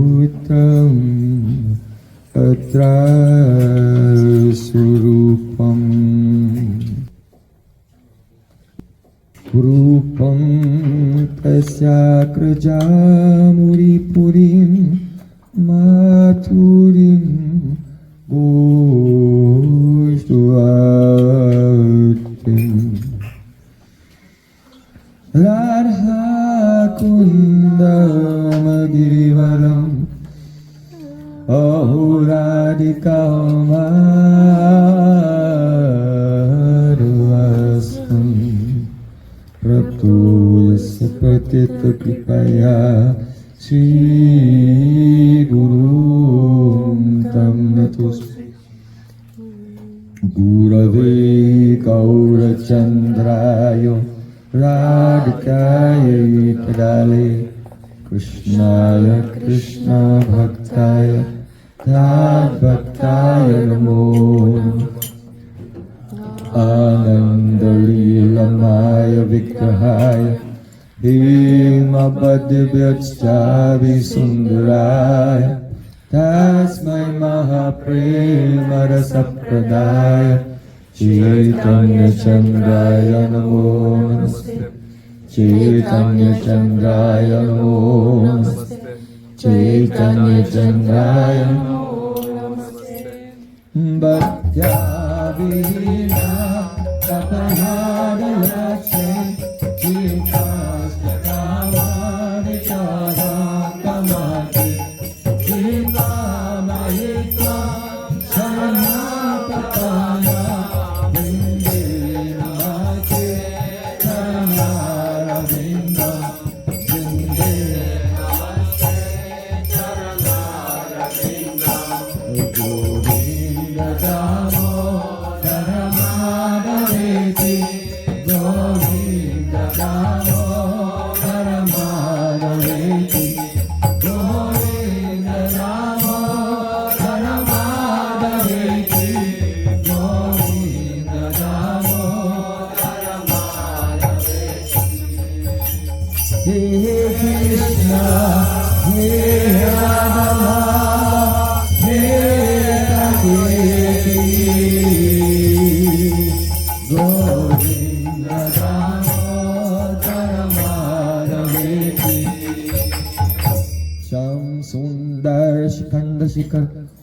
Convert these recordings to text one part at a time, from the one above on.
bhutam atra surupam rupam tasya krajamuri purim maturim Gushtuatim Radha Kundam Girivaram Ahuradikamarvasam Praptuyasya Pratita Kripaya Shri Guru Tam Natus Gurave Gaurachandrayo Radhikaya Tadale Krishnaya Krishna Bhaktaya Tad Bhaktaya Namo Anandalilamaya Vigrahaya Himabhadvyajtavi Sundaraya Tasmai Mahaprema Rasapradaya Chaitanya Chandraya Namo Namaste Chaitanya Chandraya Namo Namaste Chaitanya Chandraya Namo Namaste Bhaktya Vihina Tapanadaya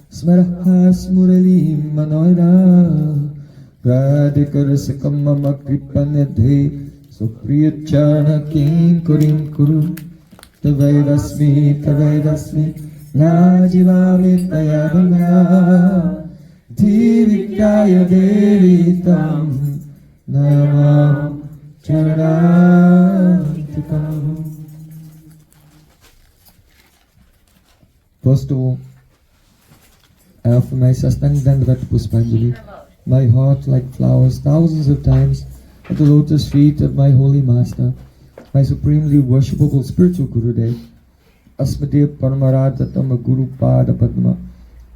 Smaraha Smurali Manoira Radhikar Sakamama Kripanadhe Supriyachana King Kurim Kuru Tavaidasmi Najivami Tayadana Divikaya Devitam Namam Charantikam. First of all, I offer my Sastang Dandrat Puspanjali, my heart like flowers, thousands of times at the lotus feet of my holy master, my supremely worshipable spiritual Gurudev, Asmadev Paramaradatam Guru Pada Padma,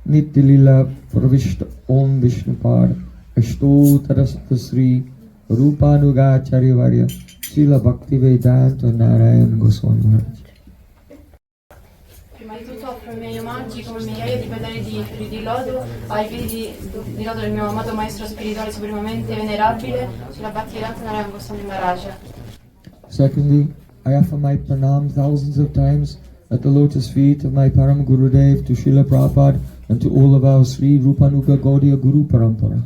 Nityalila Pravishta Om Vishnu Pada, Ashto Tarasata Sri Rupanuga Charyavarya, Srila Bhakti Vedanta Narayan Goswami Maharaj. Prima di tutto offro i miei omaggi come migliaia di pedali di lodo ai piedi di lodo del mio amato maestro spirituale supremamente venerabile, sulla Bhakti Vedanta Narayan Goswami Maharaj. Secondly, I offer my pranam thousands of times at the lotus feet of my Param Gurudev to Srila Prabhupada and to all of our Sri Rupanuga Gaudiya Guru Parampara.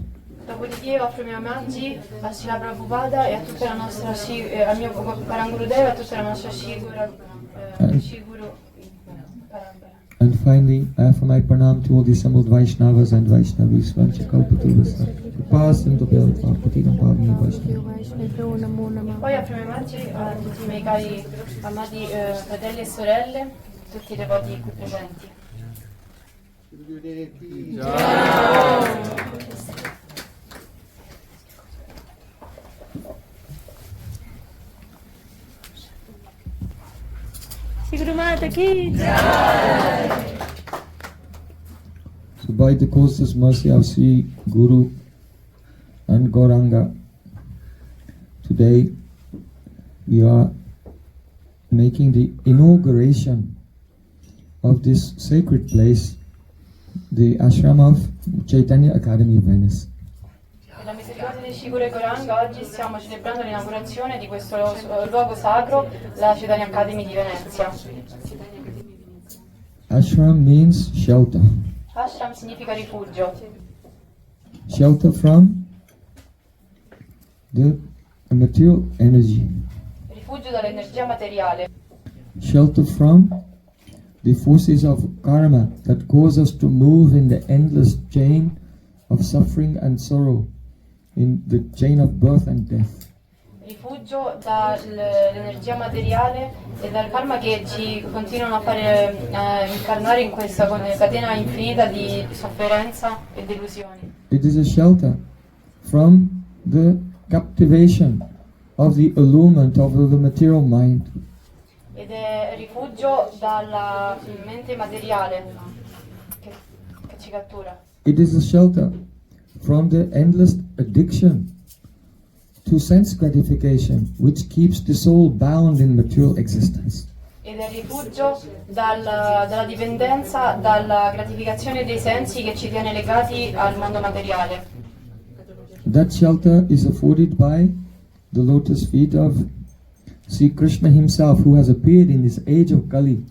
Dopodiché offro i miei omaggi a Srila Prabhupada e a tutta la nostra al mio Param Gurudev e a tutta la nostra Shri Guru Parampara. And finally, I offer my pranam to all the assembled Vaishnavas and Vaishnavis, Vanchakalpatuvasa, Pasanto Papatinam Pavani Vaishnava. Poi offro i miei omaggi a tutti i miei cari amati fratelli e sorelle, tutti i devoti qui presenti. So by the causeless mercy of Sri Guru and Gauranga, today we are making the inauguration of this sacred place, the ashram of Chaitanya Academy of Venice. Nella misericorde di Shigure Goranga oggi stiamo celebrando l'inaugurazione di questo luogo sacro, la Chaitanya Academy di Venezia. Ashram means shelter. Ashram significa rifugio. Shelter from the material energy. Rifugio dall'energia materiale. Shelter from the forces of karma that cause us to move in the endless chain of suffering and sorrow, in the chain of birth and death. Rifugio dall'energia materiale e dal karma che ci continuano a fare incarnare in questa catena infinita di sofferenza e delusioni. It is a shelter from the captivation of the allurement of the material mind. Ed è rifugio dalla mente materiale che ci cattura. It is a shelter from the endless addiction to sense gratification, which keeps the soul bound in material existence. Ed è rifugio dalla dipendenza, dalla gratificazione dei sensi che ci tiene legati al mondo materiale. That shelter is afforded by the lotus feet of Sri Krishna himself, who has appeared in this age of Kali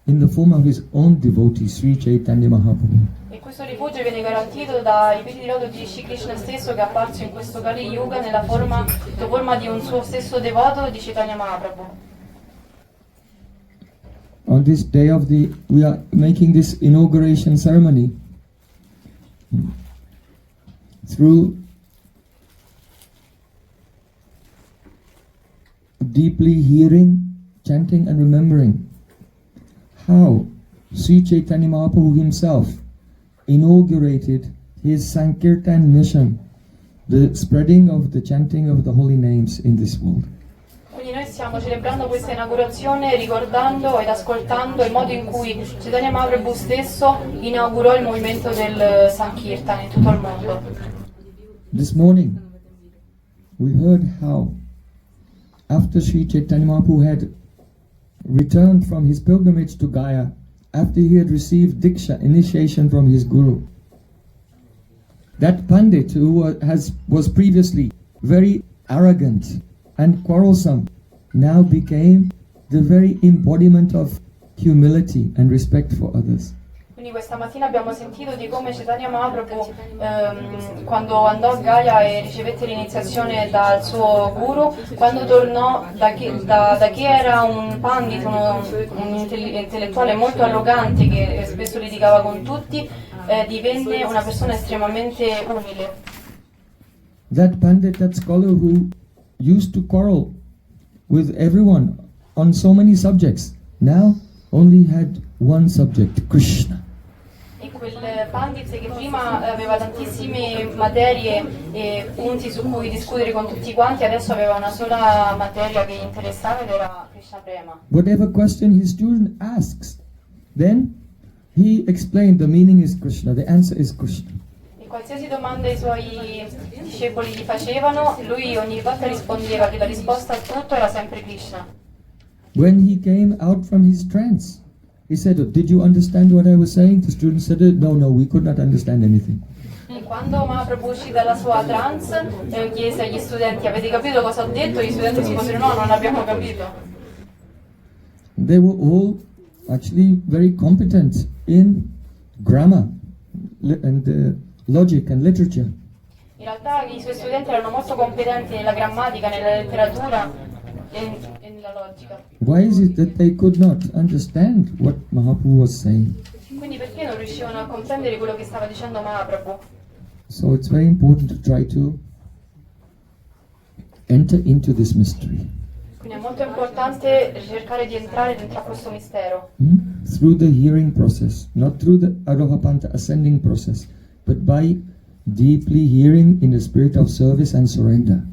in the form of his own devotee, Sri Chaitanya Mahaprabhu. E questo rifugio viene garantito dai piedi di loto di Shri Krishna stesso, che è apparso in questo Kali Yuga nella forma di un suo stesso devoto, di Chaitanya Mahaprabhu. On this day we are making this inauguration ceremony through deeply hearing, chanting and remembering how Sri Chaitanya Mahaprabhu himself inaugurated his Sankirtan mission, the spreading of the chanting of the holy names in this world. Quindi noi stiamo celebrando questa inaugurazione ricordando ed ascoltando il modo in cui Chaitanya Mahaprabhu stesso inaugurò il movimento del Sankirtan in tutto il mondo. This morning we heard how after Sri Chaitanya Mahaprabhu had returned from his pilgrimage to Gaya, after he had received Diksha, initiation from his Guru, that Pandit who was previously very arrogant and quarrelsome now became the very embodiment of humility and respect for others. Quindi questa mattina abbiamo sentito di come Chaitanya Mahaprabhu, quando andò a Gaya e ricevette l'iniziazione dal suo guru, quando tornò da chi era un pandit, un intellettuale molto arrogante che spesso litigava con tutti, divenne una persona estremamente umile. That pandit, that scholar who used to quarrel with everyone on so many subjects, now only had one subject, Krishna. E quel pandit che prima aveva tantissime materie e punti su cui discutere con tutti quanti, adesso aveva una sola materia che gli interessava ed era Krishna Prema. Whatever question his student asks, then he explained the meaning is Krishna, the answer is Krishna. E qualsiasi domanda i suoi discepoli gli facevano, lui ogni volta rispondeva che la risposta a tutto era sempre Krishna. When he came out from his trance, he said, "Did you understand what I was saying?" The student said, No, we could not understand anything." E quando Mahaprabhu uscì dalla sua trance, chiese agli studenti: avete capito cosa ho detto? Gli studenti risposero: no, non abbiamo capito. They were all actually very competent in grammar and logic and literature. In realtà i suoi studenti erano molto competenti nella grammatica, nella letteratura e nella logica. Why is it that they could not understand what Mahaprabhu was saying? Quindi perché non riuscivano a comprendere quello che stava dicendo Mahaprabhu? So it's very important to try to enter into this mystery. Quindi è molto importante cercare di entrare dentro a questo mistero. Through the hearing process, not through the Arahapanta ascending process, but by deeply hearing in the spirit of service and surrender.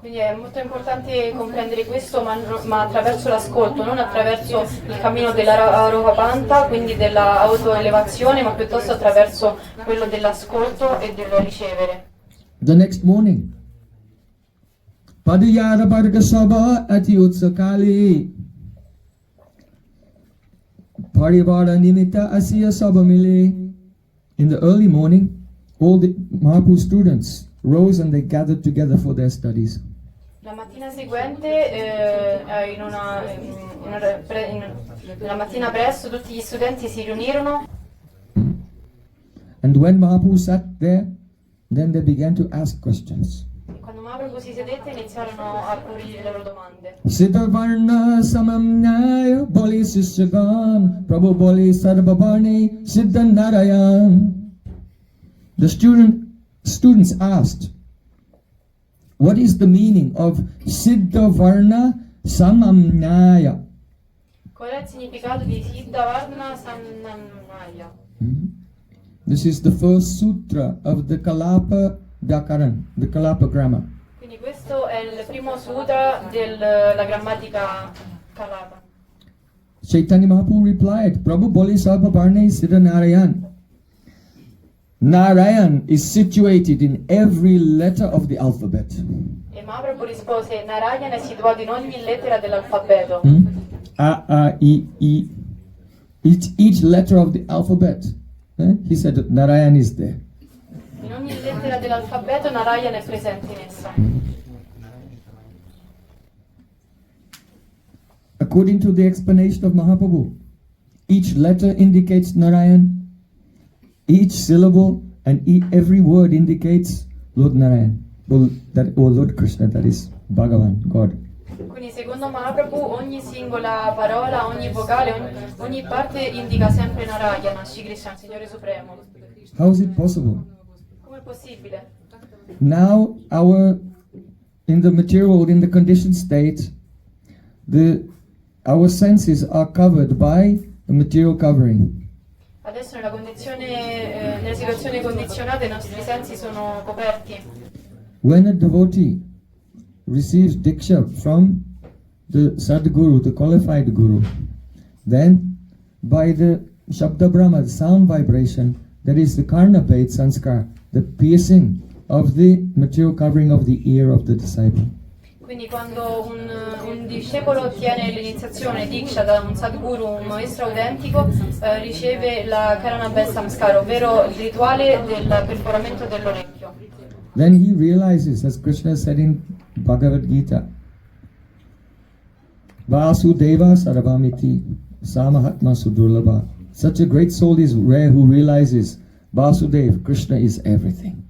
Quindi è molto importante comprendere questo, ma attraverso l'ascolto, non attraverso il cammino della Arahapanta, quindi della autoelevazione, ma piuttosto attraverso quello dell'ascolto e del ricevere. The next morning, Paduyara Bharga Sabha Ati Utsakali Parivara Nimitta Asya Sabamile. In the early morning, all the Mahaprabhu students rose and they gathered together for their studies. La mattina seguente, la mattina presto, tutti gli studenti si riunirono. And when Mahaprabhu sat there, then they began to ask questions. E quando Mahaprabhu si sedette iniziarono a porre le loro domande. Siddhavarna samamnaya boli sisyagan Prabhu boli sarvabharni siddha narayan. The students asked, what is the meaning of Siddhavarna samamnaya? Qual è il significato di Siddha Varna Samnamaya? This is the first sutra of the Kalapa Vyakaran, the Kalapa grammar. Quindi questo è il primo sutra della grammatica Kalapa. Chaitanya Mahaprabhu replied, Prabhu Boli Sarvabharne Siddha Narayan. Narayan is situated in every letter of the alphabet. E Mahaprabhu rispose, Narayana è situato in ogni lettera dell'alfabeto. A, I. Each letter of the alphabet. He said Narayan is there. In ogni lettera dell'alfabeto Narayana è presente in essa. According to the explanation of Mahaprabhu, each letter indicates Narayan, each syllable and every word indicates Lord Narayan, or Lord Krishna, that is Bhagavan, God. Quindi secondo Mahaprabhu ogni singola parola, ogni vocale, ogni parte indica sempre Narayana, Shri Krishna, Signore Supremo. How is it possible? Come è possibile? Now in the material world, in the conditioned state, our senses are covered by the material covering. Adesso nella situazione condizionata i nostri sensi sono coperti. When a devotee receives diksha from the Sadguru, the qualified Guru, then by the Shabda Brahma, the sound vibration, that is the Karnapet Sanskar, the piercing of the material covering of the ear of the disciple. Quindi quando un discepolo ottiene l'iniziazione Diksha da un Sadguru, un maestro autentico, riceve la Karana Samskara, ovvero il rituale del perforamento dell'orecchio. Then he realizes, as Krishna said in Bhagavad Gita, Vasudeva Sarvamiti Samahatma Sudurlabha. Such a great soul is rare who realizes Vasudeva, Krishna is everything.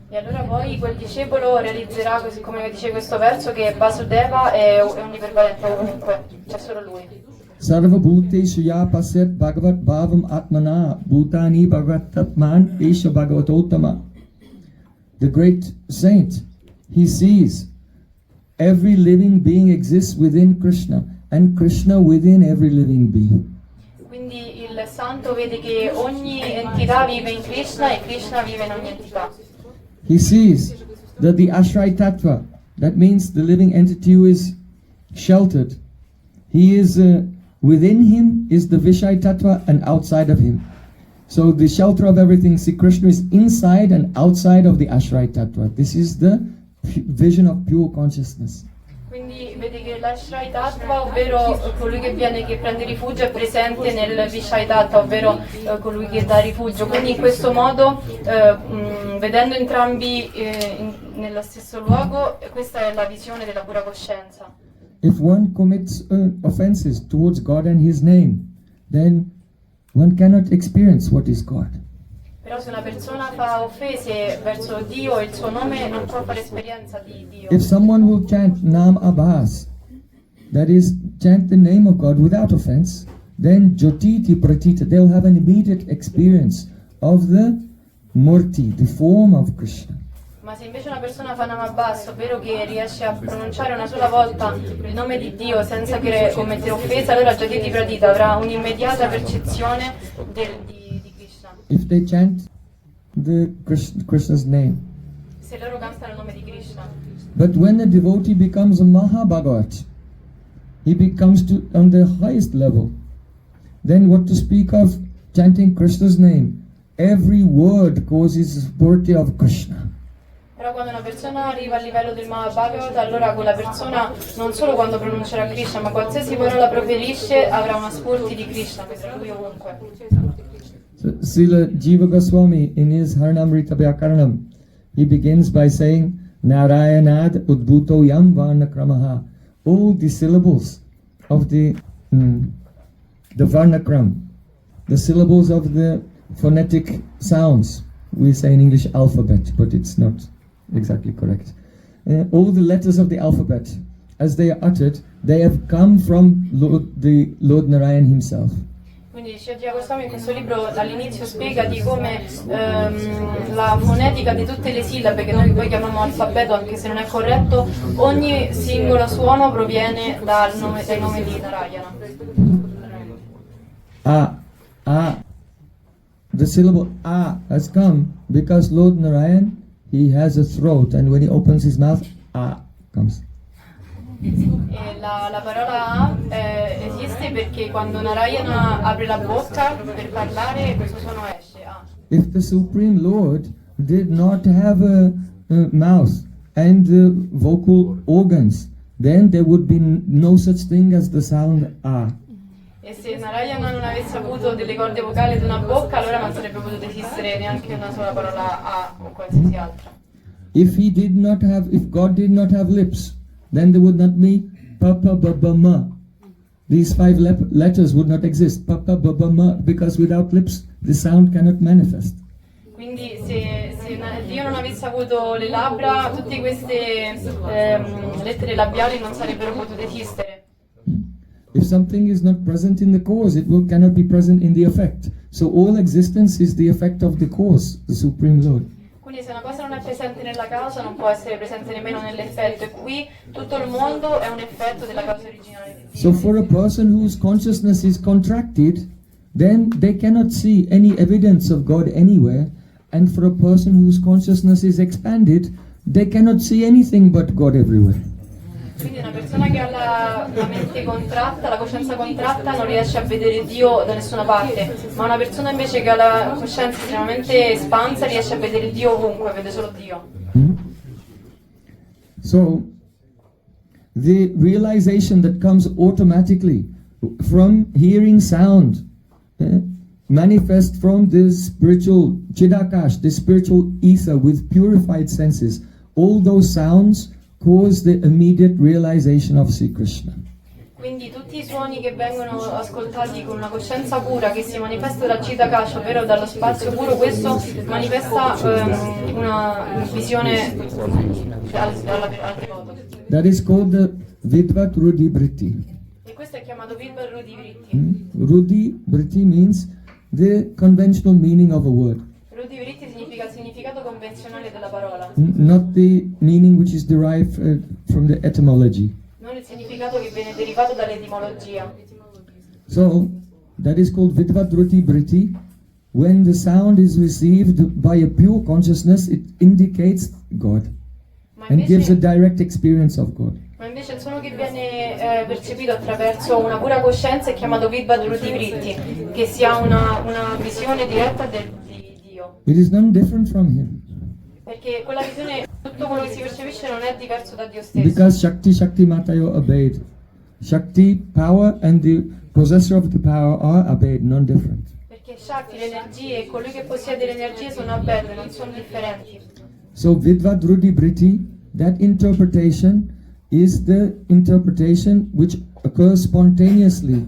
E allora poi quel discepolo realizzerà, così come dice questo verso, che Vasudeva è onniprevalente ovunque, c'è solo lui. Sarva Bhuteshu ya pasyat Bhagavat Bhavam Atmana Bhutani Bhagavat Tatman Esha Bhagavatottama. The great saint, he sees every living being exists within Krishna and Krishna within every living being. Quindi il santo vede che ogni entità vive in Krishna e Krishna vive in ogni entità. He sees that the Ashray Tattva, that means the living entity who is sheltered, he is within him is the Vishay Tattva and outside of him. So the shelter of everything, see, Krishna is inside and outside of the Ashray Tattva. This is the vision of pure consciousness. Quindi vede che l'Ashray Tattva, ovvero colui che prende rifugio, è presente nel Vishay Tattva, ovvero colui che dà rifugio. Quindi in questo modo, vedendo entrambi nello stesso luogo, questa è la visione della pura coscienza. If one commits offenses towards God and His name, then one cannot experience what is God. Però se una persona fa offese verso Dio e il suo nome, non può fare esperienza di Dio. If someone will chant Nam Abhas, that is, chant the name of God without offense, then Jyotiti Pratita, they'll have an immediate experience of the Murti, the form of Krishna. Ma se invece una persona fa Namabasso, ovvero che riesce a pronunciare una sola volta il nome di Dio senza commettere offesa, allora Jyotiti Pratita avrà un'immediata percezione di Krishna. If they chant the Krishna's name. Se loro cantano il nome di Krishna. But when the devotee becomes a Mahabhagavat, he becomes on the highest level. Then what to speak of chanting Krishna's name? Every word causes spurti of Krishna. Però quando una persona arriva al livello del Mahabhagavata, allora quella persona non solo quando pronuncerà Krishna, ma qualsiasi parola proferisce avrà una spurti di Krishna, vedrà lui ovunque. So, Srila Jiva Goswami, in his Harinama-Sankirtana, he begins by saying, Narayanad Udbhuto Yam Varna Kramaha. All the syllables of the Varna Kram, the syllables of the phonetic sounds, we say in English alphabet, but it's not exactly correct. All the letters of the alphabet, as they are uttered, they have come from the Lord Narayan himself. Quindi Chaitanya Mahaprabhu in questo libro all'inizio spiega di come la fonetica di tutte le sillabe, che noi poi chiamiamo alfabeto anche se non è corretto, ogni singolo suono proviene dai nomi di Narayana. The syllable A has come because Lord Narayan, he has a throat, and when he opens his mouth, A comes. E la parola A esiste perché quando Narayana apre la bocca per parlare questo suono esce. A. If the Supreme Lord did not have a mouth and vocal organs, then there would be no such thing as the sound A. E se Narayana non avesse avuto delle corde vocali ed una bocca, allora non sarebbe potuto esistere neanche una sola parola A o qualsiasi altra. If God did not have lips, then there would not be Papa Baba Ma. These 5 letters would not exist. Papa Baba Ma, because without lips the sound cannot manifest. Quindi se Dio non avesse avuto le labbra, tutte queste lettere labiali non sarebbero potute esistere. If something is not present in the cause, cannot be present in the effect. So all existence is the effect of the cause, the Supreme Lord. Quindi se una cosa non è presente nella causa non può essere presente nemmeno nell'effetto, e qui tutto il mondo è un effetto della causa originale di Dio. So for a person whose consciousness is contracted, then they cannot see any evidence of God anywhere, and for a person whose consciousness is expanded, they cannot see anything but God everywhere. Quindi una persona che ha la mente contratta, la coscienza contratta, non riesce a vedere Dio da nessuna parte, ma una persona invece che ha la coscienza estremamente espansa riesce a vedere Dio ovunque, vede solo Dio. So, the realization that comes automatically from hearing sound manifest from this spiritual chidakash, this spiritual ether with purified senses, all those sounds cause the immediate realization of Sri Krishna. Quindi tutti i suoni che vengono ascoltati con una coscienza pura che si manifesta dal Chitakasha, ovvero dallo spazio puro, questo manifesta una visione al devoto. That is called the Vidvat Rudhi Vritti. E questo è chiamato Vidvat Rudhi Vritti. Rudhi Vritti means the conventional meaning of a word. Rudhi Vritti significa il significato convenzionale della parola. Not the meaning which is derived from the etymology. Non il significato che viene derivato dall'etimologia. So, that is called Vidvat Rudhi Vritti. When the sound is received by a pure consciousness, it indicates God and gives a direct experience of God. Ma invece il suono che viene percepito attraverso una pura coscienza è chiamato Vidvat Rudhi Vritti, che si ha una visione diretta di Dio. It is none different from Him. Perché quella visione, tutto quello che si percepisce non è diverso da Dio stesso. Because Shakti Matayo abade. Shakti, power, and the possessor of the power are abade, non different. Perché Shakti, le energie, e colui che possiede le energie sono abede, non sono differenti. So Vidvat Rudhi Vritti, that interpretation is the interpretation which occurs spontaneously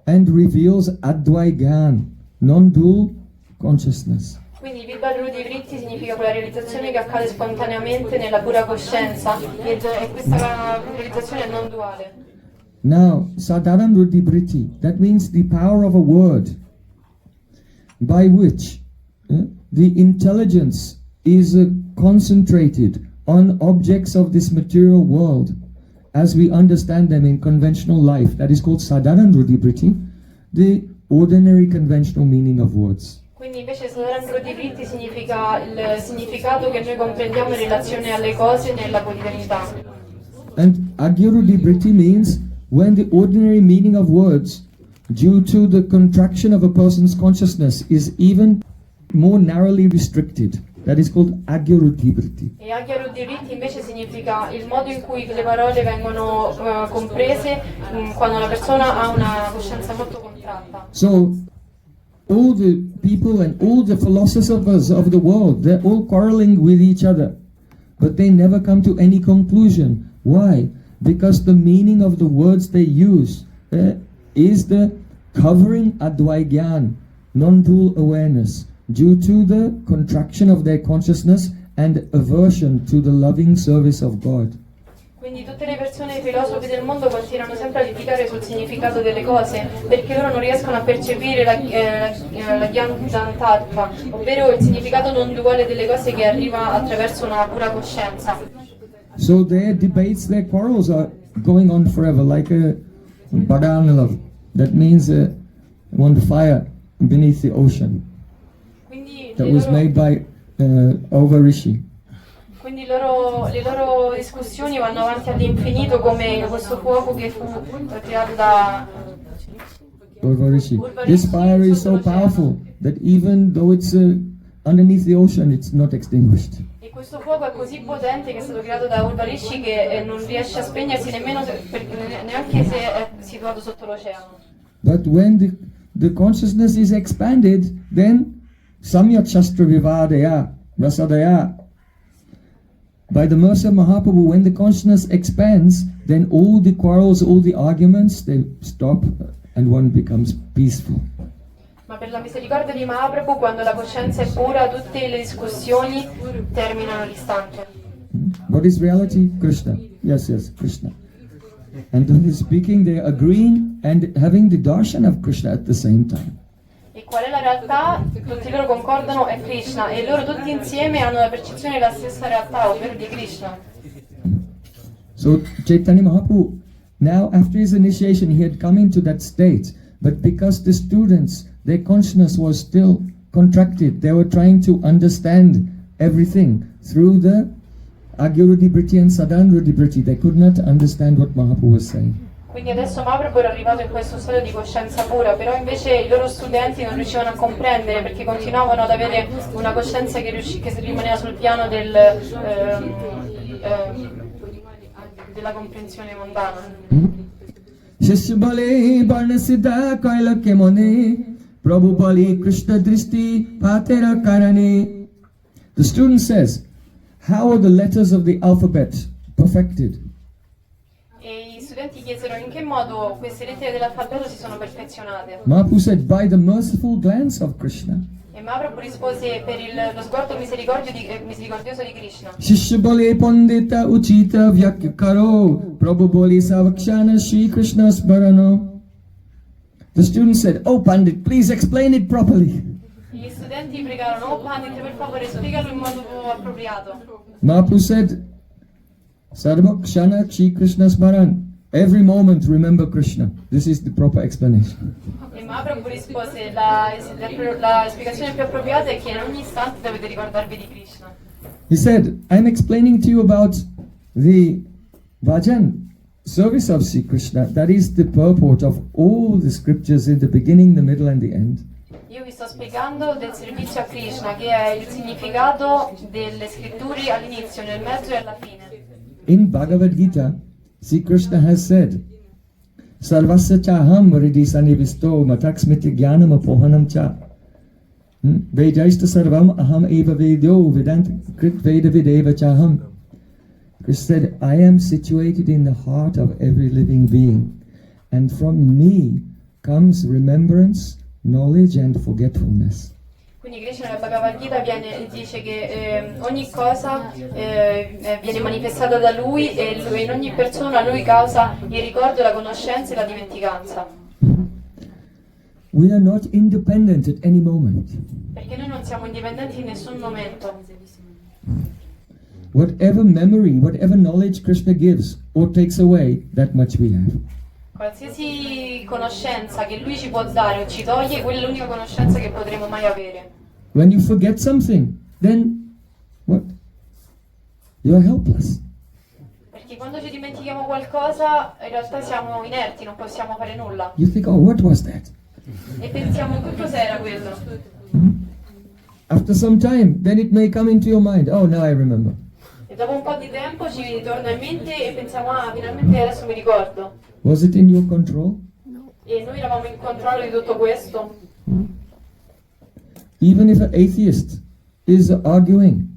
and reveals Advai-Gyan, non-dual consciousness. Quindi Vidvat Rudhi Vritti significa quella realizzazione che accade spontaneamente nella pura coscienza, e questa realizzazione è non duale. Now, Sadharan Rudhi Vritti, that means the power of a word by which the intelligence is concentrated on objects of this material world as we understand them in conventional life. That is called Sadharan Rudhi Vritti, the ordinary conventional meaning of words. Quindi invece Sadharan Rudhi Vritti significa il significato che noi comprendiamo in relazione alle cose nella quotidianità. And Agya Rudhi Vritti means when the ordinary meaning of words, due to the contraction of a person's consciousness, is even more narrowly restricted. That is called Agyaruddhibriti. E Agyaruddhiritti invece significa il modo in cui le parole vengono comprese quando una persona ha una coscienza molto contratta. So, all the people and all the philosophers of the world, they're all quarreling with each other, but they never come to any conclusion. Why? Because the meaning of the words they use is the covering Advaigyan, non-dual awareness, due to the contraction of their consciousness and aversion to the loving service of God. Quindi tutte le persone filosofe del mondo continuano sempre a litigare sul significato delle cose perché loro non riescono a percepire la Gyan-tattva, ovvero il significato non duale delle cose che arriva attraverso una pura coscienza. So their debates, their quarrels are going on forever, like a bheda-abheda-tattva. That means one fire beneath the ocean. Quindi That was made by Rishi. Quindi le loro discussioni vanno avanti all'infinito come questo fuoco che fu creato da Rishi. This fire is so powerful that even though it's underneath the ocean, it's not extinguished. E questo fuoco è così potente che è stato creato da Rishi che non riesce a spegnersi nemmeno neanche se è situato sotto l'oceano. But when the consciousness is expanded, then Samyak Shastra Vivadaya, Rasadaya. By the mercy of Mahaprabhu, when the consciousness expands, then all the quarrels, all the arguments, they stop and one becomes peaceful. Ma per la misericordia di Mahaprabhu, quando la coscienza è pura, tutte le discussioni terminano all'istante. What is reality? Krishna. Yes, Krishna. And when they're speaking, they're agreeing and having the darshan of Krishna at the same time. E qual è la realtà? Tutti loro concordano è Krishna e loro tutti insieme hanno la percezione della stessa realtà, ovvero di Krishna. So Chaitanya Mahaprabhu, now after his initiation, he had come into that state, but because the students, their consciousness was still contracted, they were trying to understand everything through the Agyaruddhibriti and Sadanruddhibriti. They could not understand what Mahaprabhu was saying. Quindi adesso Mahaprabhu era arrivato in questo stato di coscienza pura, però invece i loro studenti non riuscivano a comprendere perché continuavano ad avere una coscienza che rimaneva sul piano della comprensione mondana. Shishbale Barnasiddha Kailakya Mone Prabhu Bali Krishna Dristi Patera Karane. The student says, how are the letters of the alphabet perfected? E gli studenti chiesero in che modo queste lettere dell'alfabeto si sono perfezionate. Mahaprabhu said, by the merciful glance of Krishna. E Mahaprabhu rispose per lo sguardo misericordioso di Krishna. Shishbale Pandita Uchita Vyakyakaro Prabhu Bali Savakshana Shri Krishna Smarano. The student said, oh Pandit, please explain it properly. Gli studenti pregarono, oh Pandit, per favore spiegalo in modo appropriato. Mahaprabhu said, Sarvakshana Shri Krishna Smaran. Every moment remember Krishna. This is the proper explanation. E Mahaprabhu rispose, la spiegazione più appropriata è che in ogni istante dovete ricordarvi di Krishna. He said, I'm explaining to you about the bhajan, service of Sri Krishna. That is the purport of all the scriptures in the beginning, the middle and the end. Io vi sto spiegando del servizio a Krishna, che è il significato delle scritture all'inizio, nel mezzo e alla fine. In Bhagavad Gita, Sri Krishna has said, Sarvasya chaham varidi sanivisto mataksmiti jnanam apohanam cha. Vedaista sarvam aham eva vedyo vedant krit veda videva chaham. Krishna said, I am situated in the heart of every living being, and from me comes remembrance, knowledge and forgetfulness. Quindi Krishna nella Bhagavad Gita dice che ogni cosa viene manifestata da lui e in ogni persona lui causa il ricordo, la conoscenza e la dimenticanza. We are not independent at any moment. Perché noi non siamo indipendenti in nessun momento. Whatever memory, whatever knowledge Krishna gives or takes away, that much we have. Qualsiasi conoscenza che lui ci può dare o ci toglie, quella è l'unica conoscenza che potremo mai avere. When you forget something, then what? You are helpless. Perché quando ci dimentichiamo qualcosa, in realtà siamo inerti, non possiamo fare nulla. You think, oh, what was that? E pensiamo, che cos'era quello? After some time, then it may come into your mind, oh, now I remember. E dopo un po' di tempo ci ritorna in mente e pensiamo, ah, finalmente adesso mi ricordo. Was it in your control? E noi eravamo in controllo di tutto questo. Even if an atheist is arguing,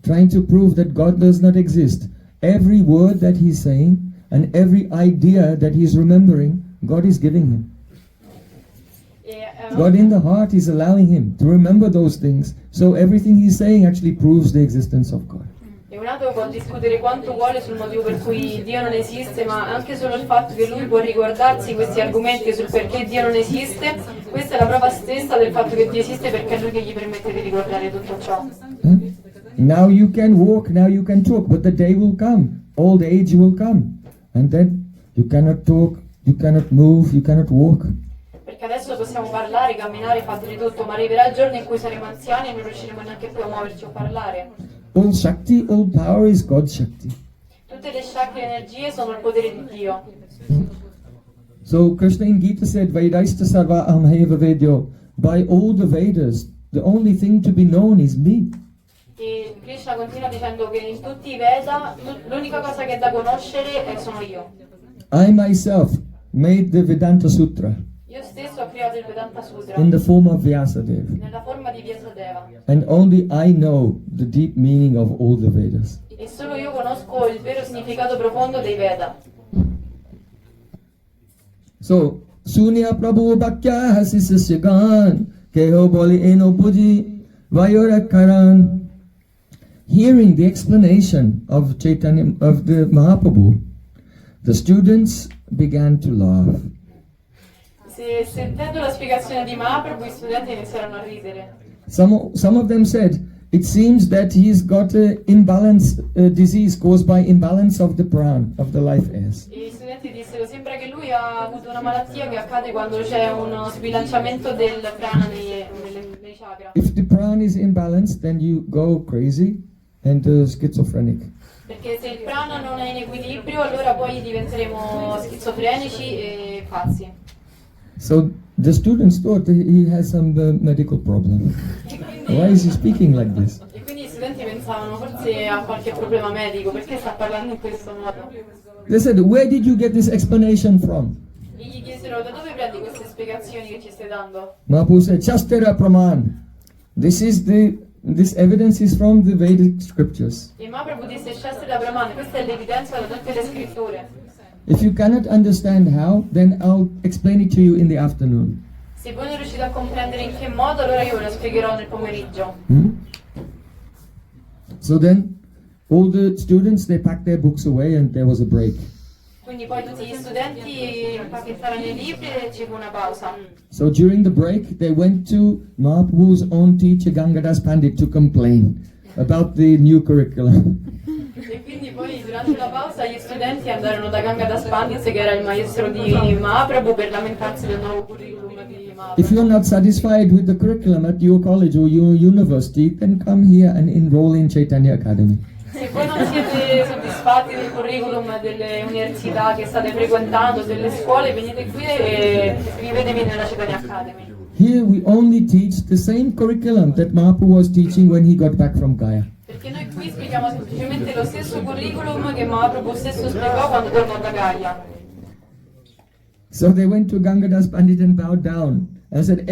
trying to prove that God does not exist, every word that he's saying and every idea that he's remembering, God is giving him. God in the heart is allowing him to remember those things, so everything he's saying actually proves the existence of God. E un altro può discutere quanto vuole sul motivo per cui Dio non esiste, ma anche solo il fatto che lui può ricordarsi questi argomenti sul perché Dio non esiste, questa è la prova stessa del fatto che Dio esiste, perché è lui che gli permette di ricordare tutto ciò. Now you can walk, now you can talk, but the day will come, old age will come, and then you cannot talk, you cannot move, you cannot walk. Perché adesso possiamo parlare, camminare, fare di tutto, ma arriverà il giorno in cui saremo anziani e non riusciremo neanche più a muoverci o parlare. All Shakti, all power is God's Shakti. Tutte le chakra energie sono il potere di Dio. So Krishna in Gita said, Vedaista sarva aham heva vedyo. By all the Vedas, the only thing to be known is me. E Krishna continua dicendo che in tutti i Veda l'unica cosa che è da conoscere sono io. I myself made the Vedanta Sutra Io stesso ho creato il Vedanta Sutra in the form of Vyasadeva. nella forma di Vyasadeva. And only I know the deep meaning of all the Vedas. E solo io conosco il vero significato profondo dei Veda. So, Sunya Prabhu Bhakya Hasisasyagan Keho Boli Eno Puji Vayorakaran. Hearing the explanation of Chaitanya of the Mahaprabhu, the students began to laugh. Sentendo la spiegazione di Mahaprabhu, gli studenti iniziarono a ridere. Some of them said, it seems that he's got an imbalance disease caused by imbalance of the pran, of the life airs. E gli studenti dissero, sembra che lui ha avuto una malattia che accade quando c'è uno sbilanciamento del prana nei chakra. If the pran is imbalanced, then you go crazy and schizophrenic. Perché se il prana non è in equilibrio, allora poi diventeremo schizofrenici e pazzi. So the students thought that he has some medical problem. Why is he speaking like this? E quindi gli studenti pensavano, forse ha qualche problema medico, perché sta parlando in questo modo? They said, where did you get this explanation from? E gli chiesero, da dove prendi queste spiegazioni che ci stai dando? Mahaprabhu said, Chastera Praman. This evidence is from the Vedic scriptures. E Mahaprabhu disse, Shastra Brahman, questa è l'evidenza da tutte le scritture. If you cannot understand how, then I'll explain it to you in the afternoon. Se voi non riuscite a comprendere in che modo, allora io ve lo spiegherò nel pomeriggio. So then, all the students, they packed their books away and there was a break. Quindi poi tutti gli studenti impacchettarono i libri e ci fu una pausa. So during the break, they went to Mahaprabhu's own teacher Gangadas Pandit to complain about the new curriculum. E quindi poi durante la pausa gli studenti andarono da Gangadas Pandit, che era il maestro di Mahaprabhu, per lamentarsi del nuovo curriculum di Mahaprabhu. If you're not satisfied with the curriculum at your college or your university, then come here and enroll in Chaitanya Academy. Se voi non siete soddisfatti del curriculum delle università che state frequentando, delle scuole, venite qui e iscrivetevi nella Chaitanya Academy. Here we only teach the same curriculum that Mahaprabhu was teaching when he got back from Gaya. Perché noi qui spieghiamo semplicemente lo stesso curriculum che Mahaprabhu stesso spiegò quando tornò da Gaya. So they went to Gangadas Pandit and bowed down and said,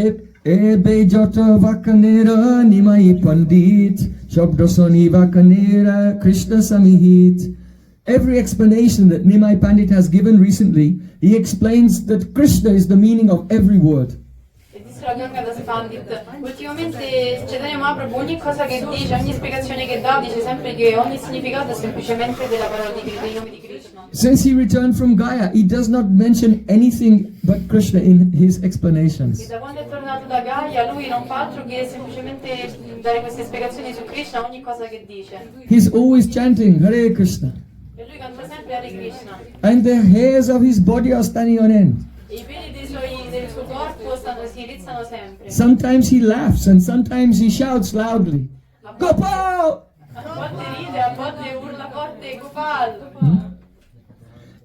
Ebe jota vakanera nimai pandit, shabdosani vakanera Krishna samihit. Every explanation that Nimai Pandit has given recently, he explains that Krishna is the meaning of every word. E disse la Gangadas Pandit, ultimamente Chaitanya Mahaprabhu ogni cosa che dice, ogni spiegazione che dà, dice sempre che ogni significato è semplicemente della parola dei nomi di Krishna. Since he returned from Gaya, he does not mention anything but Krishna in his E explanations. da quando è tornato da Gaya, lui non fa altro che semplicemente dare queste spiegazioni su Krishna ogni cosa che dice. He's always chanting Hare Krishna. E lui canta sempre Hare Krishna. And the hairs of his body are standing on end. E i peli del suo corpo si rizzano sempre. Sometimes he laughs and sometimes he shouts loudly. Gopal! A volte ride, a volte urla forte Gopal.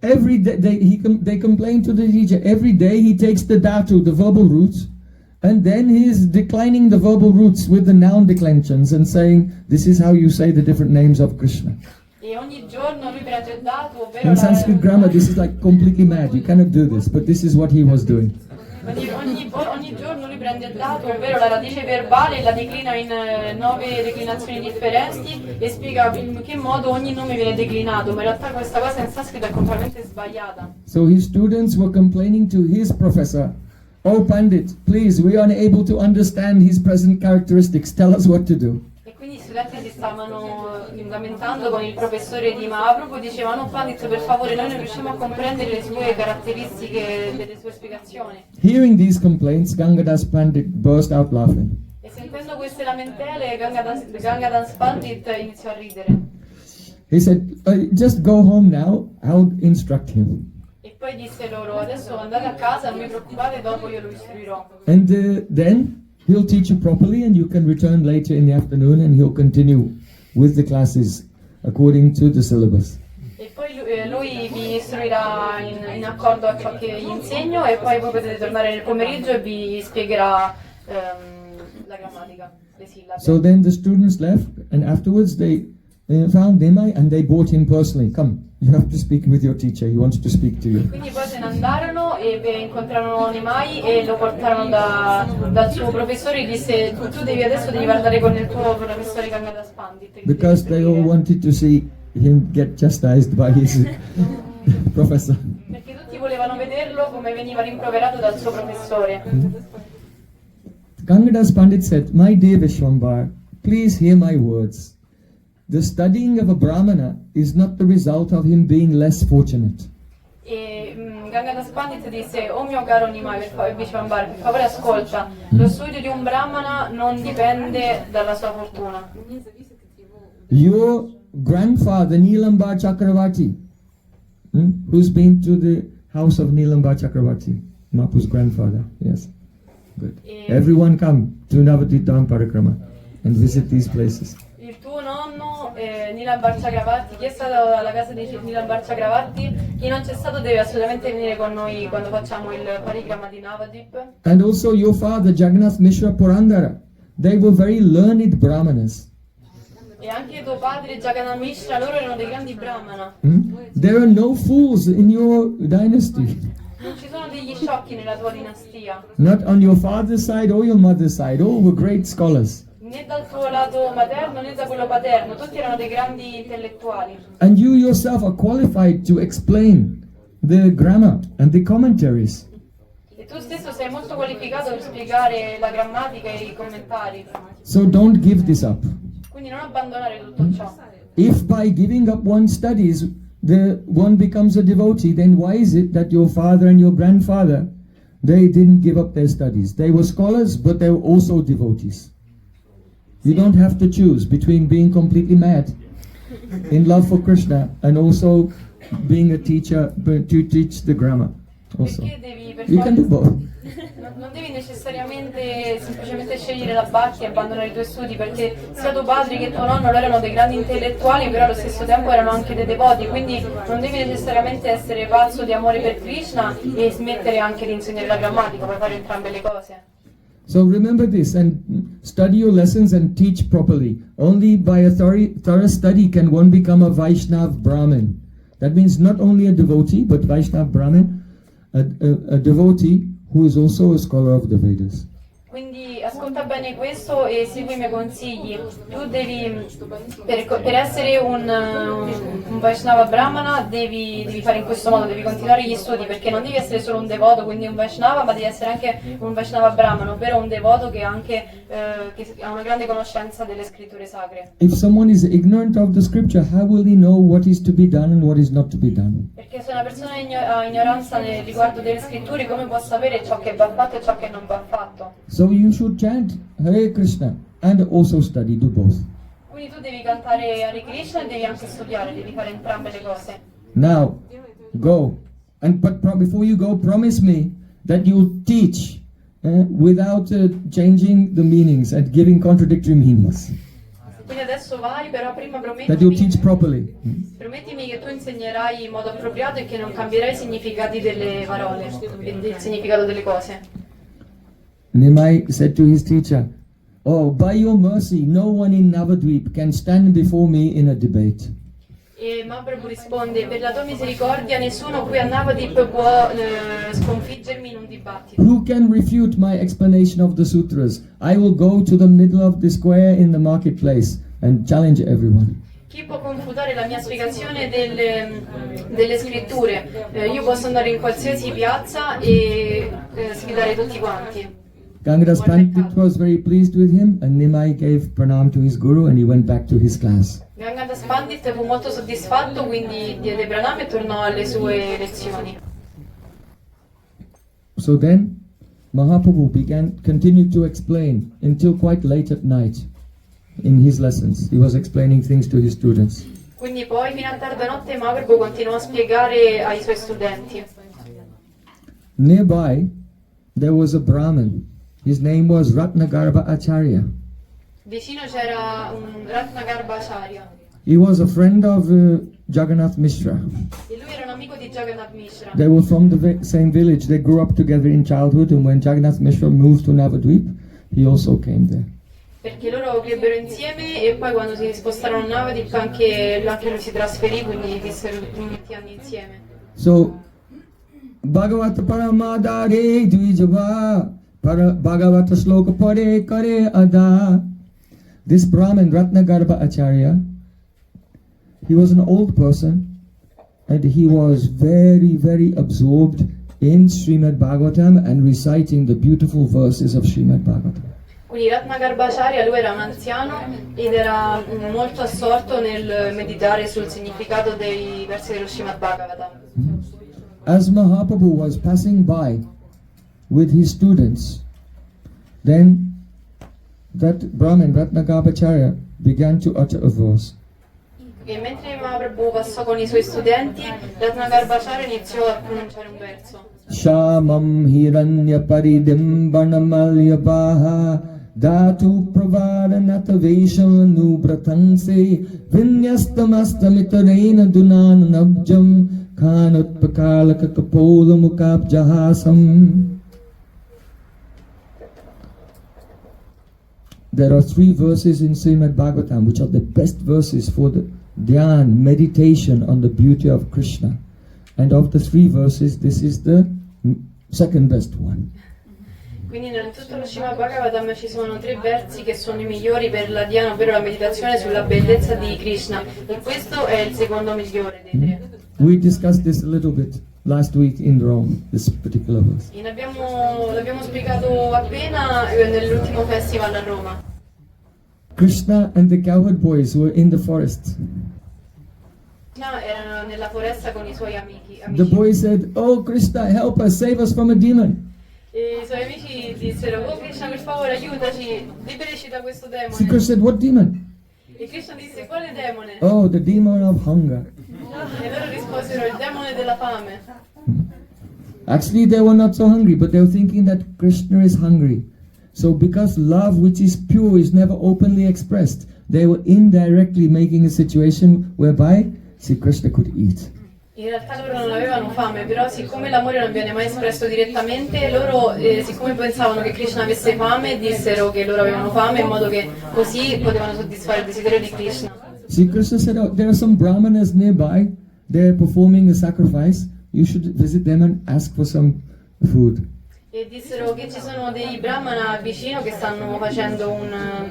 Every day they complain to the teacher. Every day he takes the dhatu, the verbal roots, And then he's declining the verbal roots with the noun declensions and saying, this is how you say the different names of Krishna. E ogni giorno lui prende il dato, ovvero In Sanskrit grammar, this is like completely mad. You cannot do this, but this is what he was doing. ogni giorno lui prende il dato, ovvero la radice verbale, e la declina in 9 declinazioni differenti e spiega in che modo ogni nome viene declinato, ma in realtà questa cosa in sanscrito è completamente sbagliata. So his students were complaining to his professor, "Oh Pandit, please, we are unable to understand his present characteristics. Tell us what to do." E quindi gli studenti si stavano lamentando con il professore di Mahaprabhu e dicevano: Pandit, per favore, noi non riusciamo a comprendere le sue caratteristiche delle sue spiegazioni. Hearing these complaints, Gangadas Pandit burst out laughing. E sentendo queste lamentele, Gangadas Pandit iniziò a ridere. He said, just go home now, I'll instruct him. E poi disse loro: adesso andate a casa, non vi preoccupate, dopo io lo istruirò. And then he'll teach you properly and you can return later in the afternoon and he'll continue with the classes according to the syllabus. E poi lui vi istruirà in accordo a ciò che gli insegno e poi voi potete tornare nel pomeriggio e vi spiegherà la grammatica, le sillabe. So then the students left and afterwards they found Nimai and they brought him personally. Come, you have to speak with your teacher, he wants to speak to you. Quindi poi se ne andarono e incontrarono Nimai e lo portarono dal suo professore e disse: tu adesso devi parlare con il tuo professore Gangadas Pandit. Because they all wanted to see him get chastised by his professor. Perché tutti volevano vederlo come veniva rimproverato dal suo professore. Gangadas Pandit said, "My dear Vishwambar, please hear my words. The studying of a Brahmana is not the result of him being less fortunate. E Gangadas Pandit disse: oh mio caro Nimai, Vishwambar, per favore ascolta, lo studio di un brahmana non dipende dalla sua fortuna. Your grandfather Nilambar Chakravarti, who's been to the house of Nilambar Chakravarti, Mapu's grandfather, yes, good. Everyone come to Navadvitam Parikrama and visit these places. Il tuo nonno Nilambar Chakravarti, chi è stato alla casa di Nilambar Chakravarti, chi non c'è stato deve assolutamente venire con noi quando facciamo il parikrama di Navadvip. And also your father Jagannath Mishra Purandara, they were very learned brahmanas. E anche tuo padre Jagannath Mishra, loro erano dei grandi brahmana. There are no fools in your dynasty. Non ci sono degli sciocchi nella tua dinastia, Not on your father's side or your mother's side. All were great scholars. né dal tuo lato materno né da quello paterno, tutti erano dei grandi intellettuali. And you yourself are qualified to explain the grammar and the commentaries. E tu stesso sei molto qualificato per spiegare la grammatica e i commentari. So don't give this up. Quindi non abbandonare tutto ciò. If by giving up one's studies, the one becomes a devotee, then why is it that your father and your grandfather, they didn't give up their studies? They were scholars, but they were also devotees. You don't have to choose between being completely mad in love for Krishna and also being a teacher to teach the grammar. Also, Perché devi per you can do forza- both. non devi necessariamente semplicemente scegliere la barca e abbandonare i tuoi studi, perché sia tuo padre che tuo nonno loro erano dei grandi intellettuali, però allo stesso tempo erano anche dei devoti, quindi non devi necessariamente essere pazzo di amore per Krishna e smettere anche di insegnare la grammatica, puoi fare entrambe le cose. So remember this and study your lessons and teach properly. Only by a thorough study can one become a Vaishnav Brahmin. That means not only a devotee, but Vaishnav Brahmin, a devotee who is also a scholar of the Vedas. Quindi ascolta bene questo e segui i miei consigli. Tu devi, per essere un Vaishnava Brahmana, devi fare in questo modo, devi continuare gli studi, perché non devi essere solo un devoto, quindi un Vaishnava, ma devi essere anche un Vaishnava Brahmana, ovvero un devoto che ha una grande conoscenza delle scritture sacre. If someone is ignorant of the scripture, how will he know what is to be done and what is not to be done? Perché se una persona ha ignoranza nel riguardo delle scritture, come può sapere ciò che va fatto e ciò che non va fatto? So you should chant Hare Krishna and also study, do both. Quindi tu devi cantare Hare Krishna e devi anche studiare, devi fare entrambe le cose. Now, go. But before you go, promise me that you'll teach without changing the meanings and giving contradictory meanings. Quindi adesso vai, però prima That you'll teach properly. promettimi che tu insegnerai in modo appropriato e che non cambierai i significati delle parole e del significato delle cose. Nimai said to his teacher, "Oh, by your mercy, no one in Navadvip can stand before me in a debate." E Mahaprabhu risponde: per la tua misericordia nessuno qui a Navadip può sconfiggermi in un dibattito. Who can refute my explanation of the sutras? I will go to the middle of the square in the marketplace and challenge everyone. Chi può confutare la mia spiegazione delle scritture? Io posso andare in qualsiasi piazza e sfidare tutti quanti. Gangadas Pandit was very pleased with him, and Nimai gave pranam to his guru and he went back to his class. Gangadas Pandit fu molto soddisfatto, quindi diede pranam e tornò alle sue lezioni. So then, Mahaprabhu continued to explain until quite late at night in his lessons. He was explaining things to his students. Quindi poi fino a tarda notte Mahaprabhu continuò a spiegare ai suoi studenti. Nearby, there was a Brahmin. His name was Ratnagarbha Acharya. Vicino c'era un Ratnagarbha-acharya He was a friend of Jagannath Mishra. e lui era un amico di Jagannath Mishra. They were from the same village. They grew up together in childhood, and when Jagannath Mishra moved to Navadvip, he also came there. Perché loro crebbero insieme e poi quando si spostarono a Navadip anche lui si trasferì, quindi vissero molti anni insieme. So, Bhagavata Paramadare Dvijava Bhagavata Sloka Pare Kare Ada. This Brahmin Ratnagarbha Acharya, he was an old person and he was very, very absorbed in Srimad Bhagavatam and reciting the beautiful verses of Srimad Bhagavatam. Quindi Ratnagarbha-acharya, lui era un anziano ed era molto assorto nel meditare sul significato dei versi dello Srimad Bhagavatam. As Mahaprabhu was passing by with his students, then that Brahmin Ratnagarbha Acharya began to utter a verse. E mentre Mahaprabhu passò con i suoi studenti, Ratnagarbha-acharya iniziò a pronunciare un verso. Shamam hiranya paridimbanamalyabhaha Dhatu pravadanata veshanubhratanse Vinyastamastamitaraina dunananabjam Khanutpakalaka kapola mukabjahasam. There are 3 verses in Srimad Bhagavatam which are the best verses for the dhyan, meditation on the beauty of Krishna. And of the 3 verses, this is the second best one. Quindi in tutto lo Srimad Bhagavatam ci sono 3 versi che sono i migliori per la dhyana, ovvero la meditazione sulla bellezza di Krishna. E questo è il secondo migliore dei 3. We discussed this a little bit last week in Rome, this particular verse. L'abbiamo spiegato appena nell'ultimo festival a Roma. Krishna and the cowherd boys were in the forest. Krishna era nella foresta con i suoi amici. The boys said, "Oh Krishna, help us, save us from a demon." E i suoi amici dissero: "Oh Krishna, per favore aiutaci, liberaci da questo See, demone." Krishna said, "What demon?" E Krishna disse: "Quale demone?" "Oh, the demon of hunger." E loro risposero: "Il demone della fame." Actually, they were not so hungry, but they were thinking that Krishna is hungry. So because love which is pure is never openly expressed, they were indirectly making a situation whereby Sri Krishna could eat. In realtà loro non avevano fame, però siccome l'amore non viene mai espresso direttamente, loro siccome pensavano che Krishna avesse fame, dissero che loro avevano fame in modo che così potevano soddisfare il desiderio di Krishna. Sri Krishna said, "Oh, there are some brahmanas nearby, they're performing a sacrifice, you should visit them and ask for some food." E dissero che ci sono dei brahmana vicino che stanno facendo un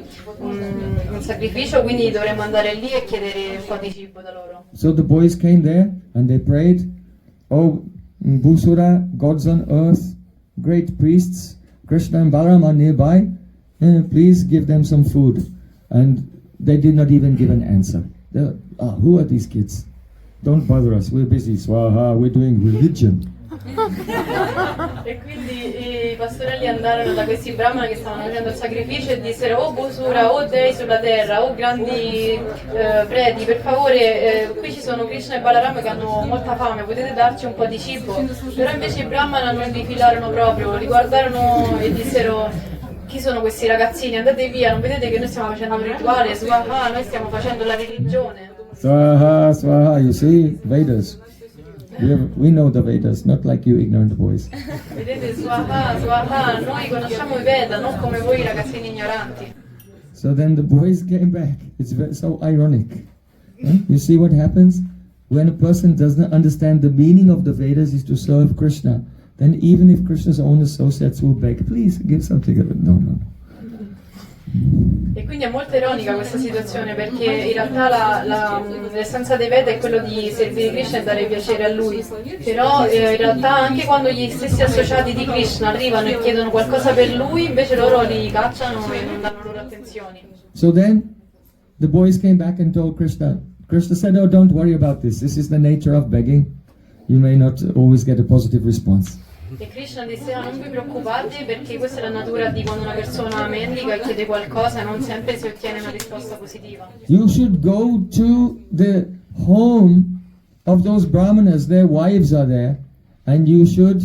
sacrificio, quindi dovremmo andare lì e chiedere un po' di cibo da loro. So the boys came there and they prayed, "Oh, Bhusura, gods on earth, great priests, Krishna and Balaram are nearby, please give them some food." And they did not even give an answer. Who are these kids? Don't bother us, we're busy, Swaha, we're doing religion. E quindi i pastorelli andarono da questi brahmana che stavano facendo il sacrificio e dissero: "Oh Bhusura, oh dei sulla terra, oh grandi preti, per favore, qui ci sono Krishna e Balaram che hanno molta fame, potete darci un po' di cibo?" Però invece i brahmana non li filarono proprio, li guardarono e dissero: "Chi sono questi ragazzini? Andate via, non vedete che noi stiamo facendo un rituale, Swaha, noi stiamo facendo la religione." Swaha, Swaha, you see, Vedas. We know the Vedas, not like you ignorant boys. Vedete, Swaha, noi conosciamo i Veda, non come voi ragazzini ignoranti. So then the boys came back. It's so ironic. You see what happens? When a person does not understand the meaning of the Vedas is to serve Krishna, then even if Krishna's own associates will beg, please give something. No. E quindi è molto ironica questa situazione, perché in realtà l'essenza dei Veda è quello di servire Krishna e dare piacere a lui, però in realtà anche quando gli stessi associati di Krishna arrivano e chiedono qualcosa per lui, invece loro li cacciano e non danno loro attenzioni. So then the boys came back and told Krishna. Krishna said, oh, don't worry about this. This is the nature of begging. You may not always get a positive response. E Krishna disse, non vi preoccupate, perché questa è la natura di quando una persona mendica e chiede qualcosa e non sempre si ottiene una risposta positiva. You should go to the home of those brahmanas, their wives are there, and you should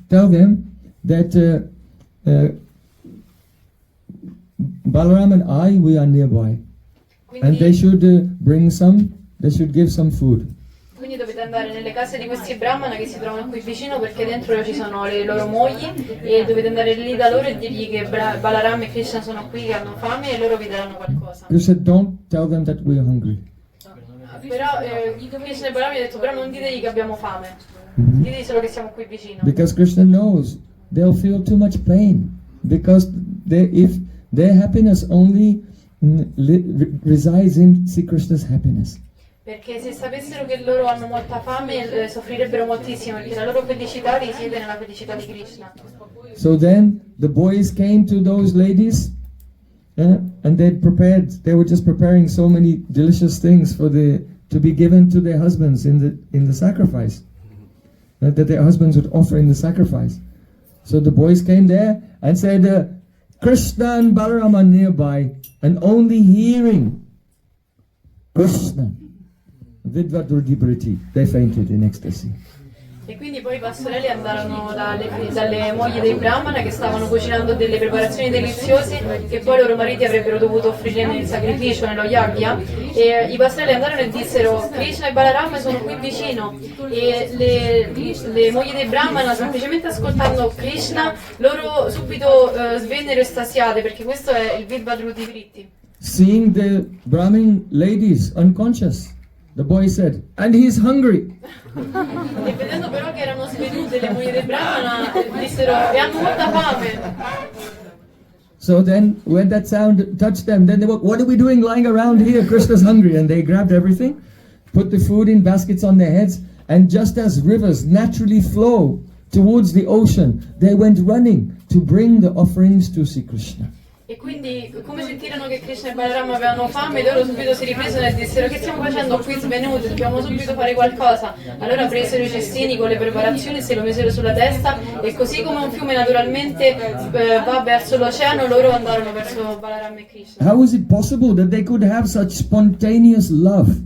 tell them that Balaram and I, we are nearby. Quindi, and they should give some food. Quindi dovete andare nelle case di questi brahmana che si trovano qui vicino, perché dentro ci sono le loro mogli, e dovete andare lì da loro e dirgli che Balaram e Krishna sono qui, che hanno fame, e loro vi daranno qualcosa. You said, don't tell them that we are hungry. Però Krishna e Balaram mi ha detto, però non ditegli che abbiamo fame, ditegli solo che siamo qui vicino. Because Krishna knows they'll feel too much pain, because if their happiness only resides in Sri Krishna's happiness. Perché se sapessero che loro hanno molta fame, soffrirebbero moltissimo, perché la loro felicità risiede nella felicità di Krishna. So then the boys came to those ladies and they were just preparing so many delicious things to be given to their husbands in the sacrifice, that their husbands would offer in the sacrifice. So the boys came there and said, Krishna and Balaram are nearby, and only hearing Krishna, Vidvadrudibriti, they fainted in ecstasy. E quindi poi i pastorelli andarono dalle mogli dei brahmana che stavano cucinando delle preparazioni deliziose che poi i loro mariti avrebbero dovuto offrire nel sacrificio, nello yagya, e i pastorelli andarono e dissero, Krishna e Balaram sono qui vicino, e le mogli dei brahmana, semplicemente ascoltando Krishna, loro subito svennero estasiate, perché questo è il Vidvadrudibriti. Seeing the Brahmin ladies unconscious, the boy said, and he's hungry. E vedendo però che erano svedute le mogli dei brahmana, dissero, e hanno molta fame. So then, when that sound touched them, then they were, what are we doing lying around here? Krishna's hungry. And they grabbed everything, put the food in baskets on their heads, and just as rivers naturally flow towards the ocean, they went running to bring the offerings to Sri Krishna. E quindi, come sentirono che Krishna e Balaram avevano fame, loro subito si ripresero e dissero, che stiamo facendo qui svenuti, dobbiamo subito fare qualcosa. Allora presero i cestini con le preparazioni, se lo misero sulla testa, e così come un fiume naturalmente va verso l'oceano, loro andarono verso Balaram e Krishna. How is it possible that they could have such spontaneous love?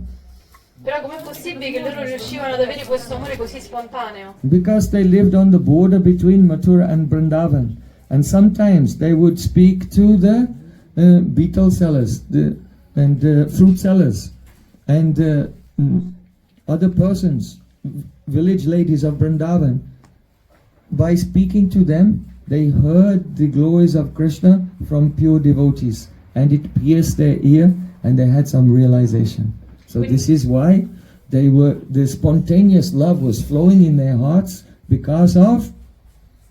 Però com'è possibile che loro riuscivano ad avere questo amore così spontaneo? Because they lived on the border between Mathura and Vrindavan. And sometimes they would speak to the beetle sellers and fruit sellers and other persons, village ladies of Vrindavan. By speaking to them, they heard the glories of Krishna from pure devotees, and it pierced their ear, and they had some realization. So this is why the spontaneous love was flowing in their hearts, because of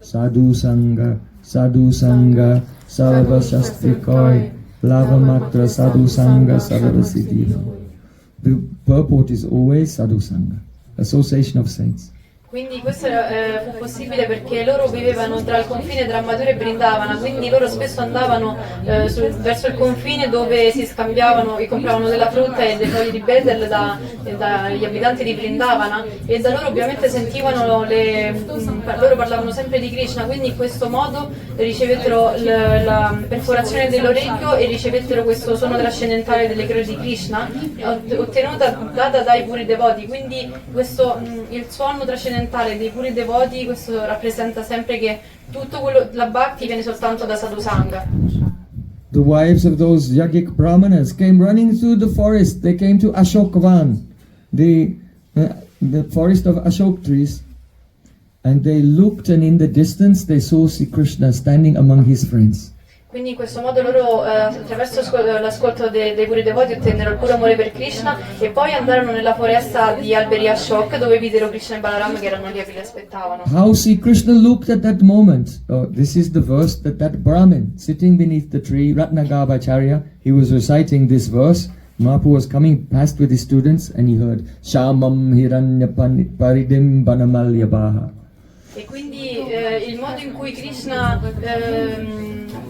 Sadhu Sangha, Sarva Shastrikoi, Lava Matra Sadhu Sangha, Sarva Siddhi. The purport is always Sadhu Sangha, association of saints. Quindi questo fu possibile perché loro vivevano tra il confine tra Mathura e Vrindavana, quindi loro spesso andavano verso il confine dove si scambiavano e compravano della frutta e dei fogli di betel dagli abitanti di Vrindavana, e da loro ovviamente sentivano loro parlavano sempre di Krishna, quindi in questo modo ricevettero la perforazione dell'orecchio e ricevettero questo suono trascendentale delle glorie di Krishna data dai puri devoti. Quindi questo il suono trascendentale dei puri devoti, questo rappresenta sempre che tutto quello, la bhakti viene soltanto da Sadhu Sangha. The wives of those yogic brahmanas came running through the forest. They came to Ashokvan, the the forest of Ashok trees, and they looked, and in the distance they saw Sri Krishna standing among his friends. Quindi in questo modo loro attraverso l'ascolto dei puri devoti ottennero il puro amore per Krishna e poi andarono nella foresta di alberi Ashok dove videro Krishna e Balaram che erano lì e che li aspettavano. How Sri Krishna looked at that moment. Oh, this is the verse that Brahmin sitting beneath the tree, Ratnagarbhacharya, he was reciting this verse. Mahaprabhu was coming past with his students and he heard Shamam Hiranyaparidim Banamalyabaha. E quindi il modo in cui Krishna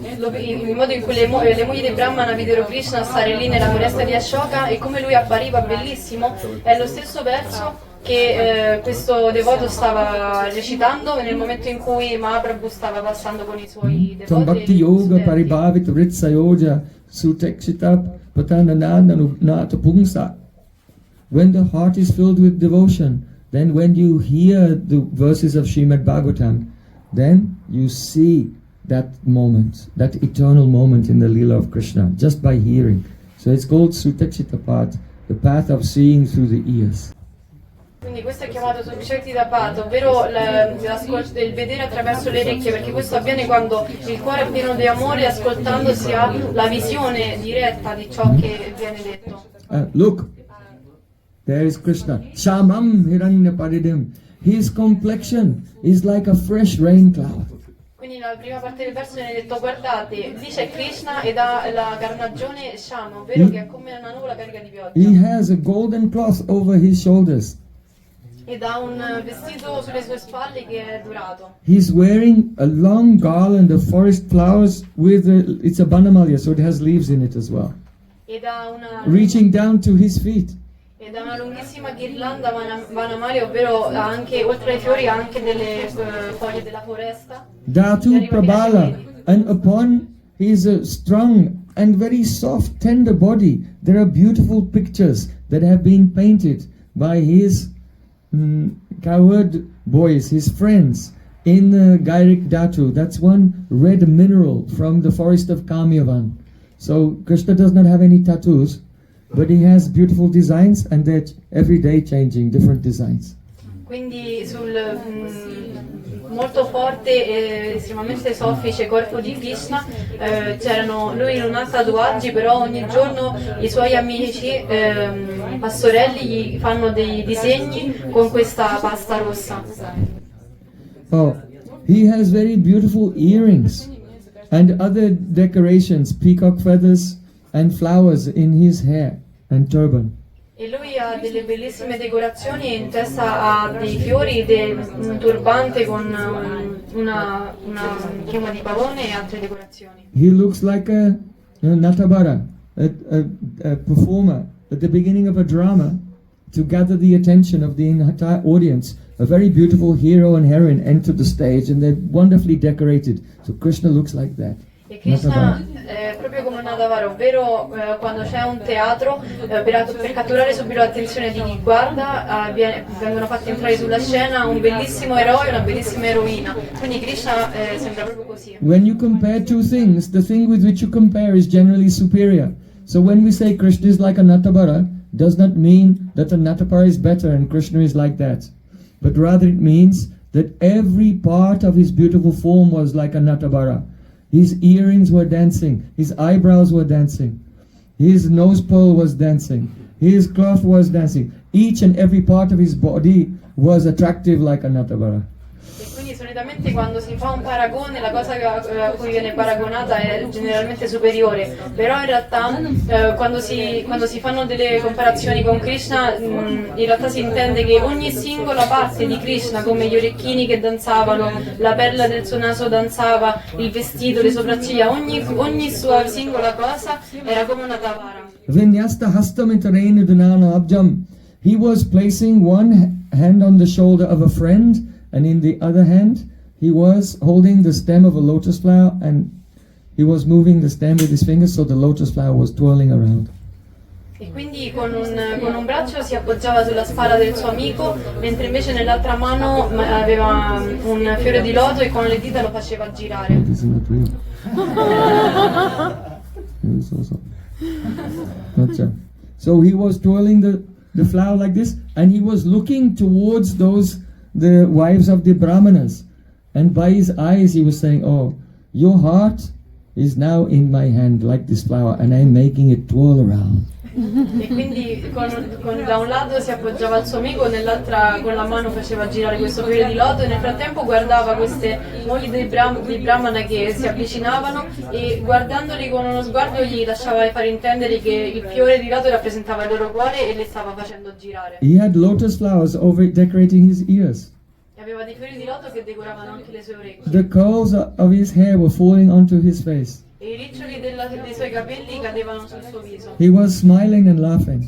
il modo in cui le mogli di Brahmana videro Krishna stare lì nella foresta di Ashoka e come lui appariva bellissimo è lo stesso verso che questo devoto stava recitando nel momento in cui Mahaprabhu stava passando con i suoi devoti. Bhakti Yoga Paribhavit Ritsayoja Sutekshita Patananananata Pungsa. When the heart is filled with devotion, then when you hear the verses of Srimad Bhagavatam, then you see that moment, that eternal moment in the Leela of Krishna, just by hearing. So it's called Sutakshita Path, the path of seeing through the ears. Quindi questo è chiamato Sutakshita Path, ovvero il vedere attraverso le orecchie, perché questo avviene quando il cuore è pieno di amore e ascoltando si ha la visione diretta di ciò che viene detto. Look, there is Krishna. Shamam Hiranyaparidim. His complexion is like a fresh rain cloud. Quindi nella prima parte del verso viene detto guardate, lì c'è Krishna ed ha la carnagione Shama, ovvero che è come una nuvola carica di pioggia. He has a golden cloth over his shoulders. Ed ha un vestito sulle sue spalle che è dorato. He's wearing a long garland of forest flowers with it's a banamalya, so it has leaves in it as well. Ed ha una Reaching down to his feet. Ed ha una lunghissima ghirlanda vanamali, ovvero ha anche, oltre ai fiori, ha anche delle foglie della foresta. Dhatu Prabhala, and upon his strong and very soft, tender body, there are beautiful pictures that have been painted by his cowherd boys, his friends, in Gairik Dhatu. That's one red mineral from the forest of Kamyavan. So Krishna does not have any tattoos, but he has beautiful designs, and they're every day changing, different designs. Quindi sul molto forte e estremamente soffice corpo di Krishna lui non ha tatuaggi, però ogni giorno i suoi amici pastorelli gli fanno dei disegni con questa pasta rossa. Oh, he has very beautiful earrings and other decorations, peacock feathers and flowers in his hair and turban. E lui ha delle bellissime decorazioni e in testa ha dei fiori, un turbante con una chioma di pavone e altre decorazioni. He looks like a natabara, a performer at the beginning of a drama to gather the attention of the entire audience. A very beautiful hero and heroine enter the stage and they're wonderfully decorated. So Krishna looks like that. E Krishna è proprio come un Natavara, ovvero quando c'è un teatro per catturare subito l'attenzione di chi guarda vengono fatti entrare sulla scena un bellissimo eroe e una bellissima eroina. Quindi Krishna sembra proprio così. When you compare two things, the thing with which you compare is generally superior. So when we say Krishna is like a Natabara, does not mean that the Natabara is better and Krishna is like that. But rather it means that every part of his beautiful form was like a Natabara. His earrings were dancing, his eyebrows were dancing, his nose pearl was dancing, his cloth was dancing. Each and every part of his body was attractive like a Natabara. E quindi solitamente quando si fa un paragone la cosa a cui viene paragonata è generalmente superiore, però in realtà quando si fanno delle comparazioni con Krishna in realtà si intende che ogni singola parte di Krishna, come gli orecchini che danzavano, la perla del suo naso danzava, il vestito, le sopracciglia, ogni sua singola cosa era come una tavara. Vinyasta hastamitaraina dunana abjam. He was placing one hand on the shoulder of a friend, and in the other hand he was holding the stem of a lotus flower, and he was moving the stem with his fingers, so the lotus flower was twirling around. E quindi con un braccio si appoggiava sulla spalla del suo amico, mentre invece nell'altra mano aveva un fiore di loto e con le dita lo faceva girare. This is not real. It's also not so. So he was twirling the flower like this, and he was looking towards the wives of the Brahmanas. And by his eyes he was saying, oh, your heart is now in my hand like this flower, and I'm making it twirl around. E quindi da un lato si appoggiava al suo amico, nell'altra con la mano faceva girare questo fiore di loto, e nel frattempo guardava queste mogli dei Brahmana che si avvicinavano, e guardandoli con uno sguardo gli lasciava fare intendere che il fiore di loto rappresentava il loro cuore e le stava facendo girare. He had lotus flowers over decorating his ears. E aveva dei fiori di loto che decoravano anche le sue orecchie. The curls of his hair were falling onto his face. E i riccioli dei suoi capelli cadevano sul suo viso. He was smiling and laughing.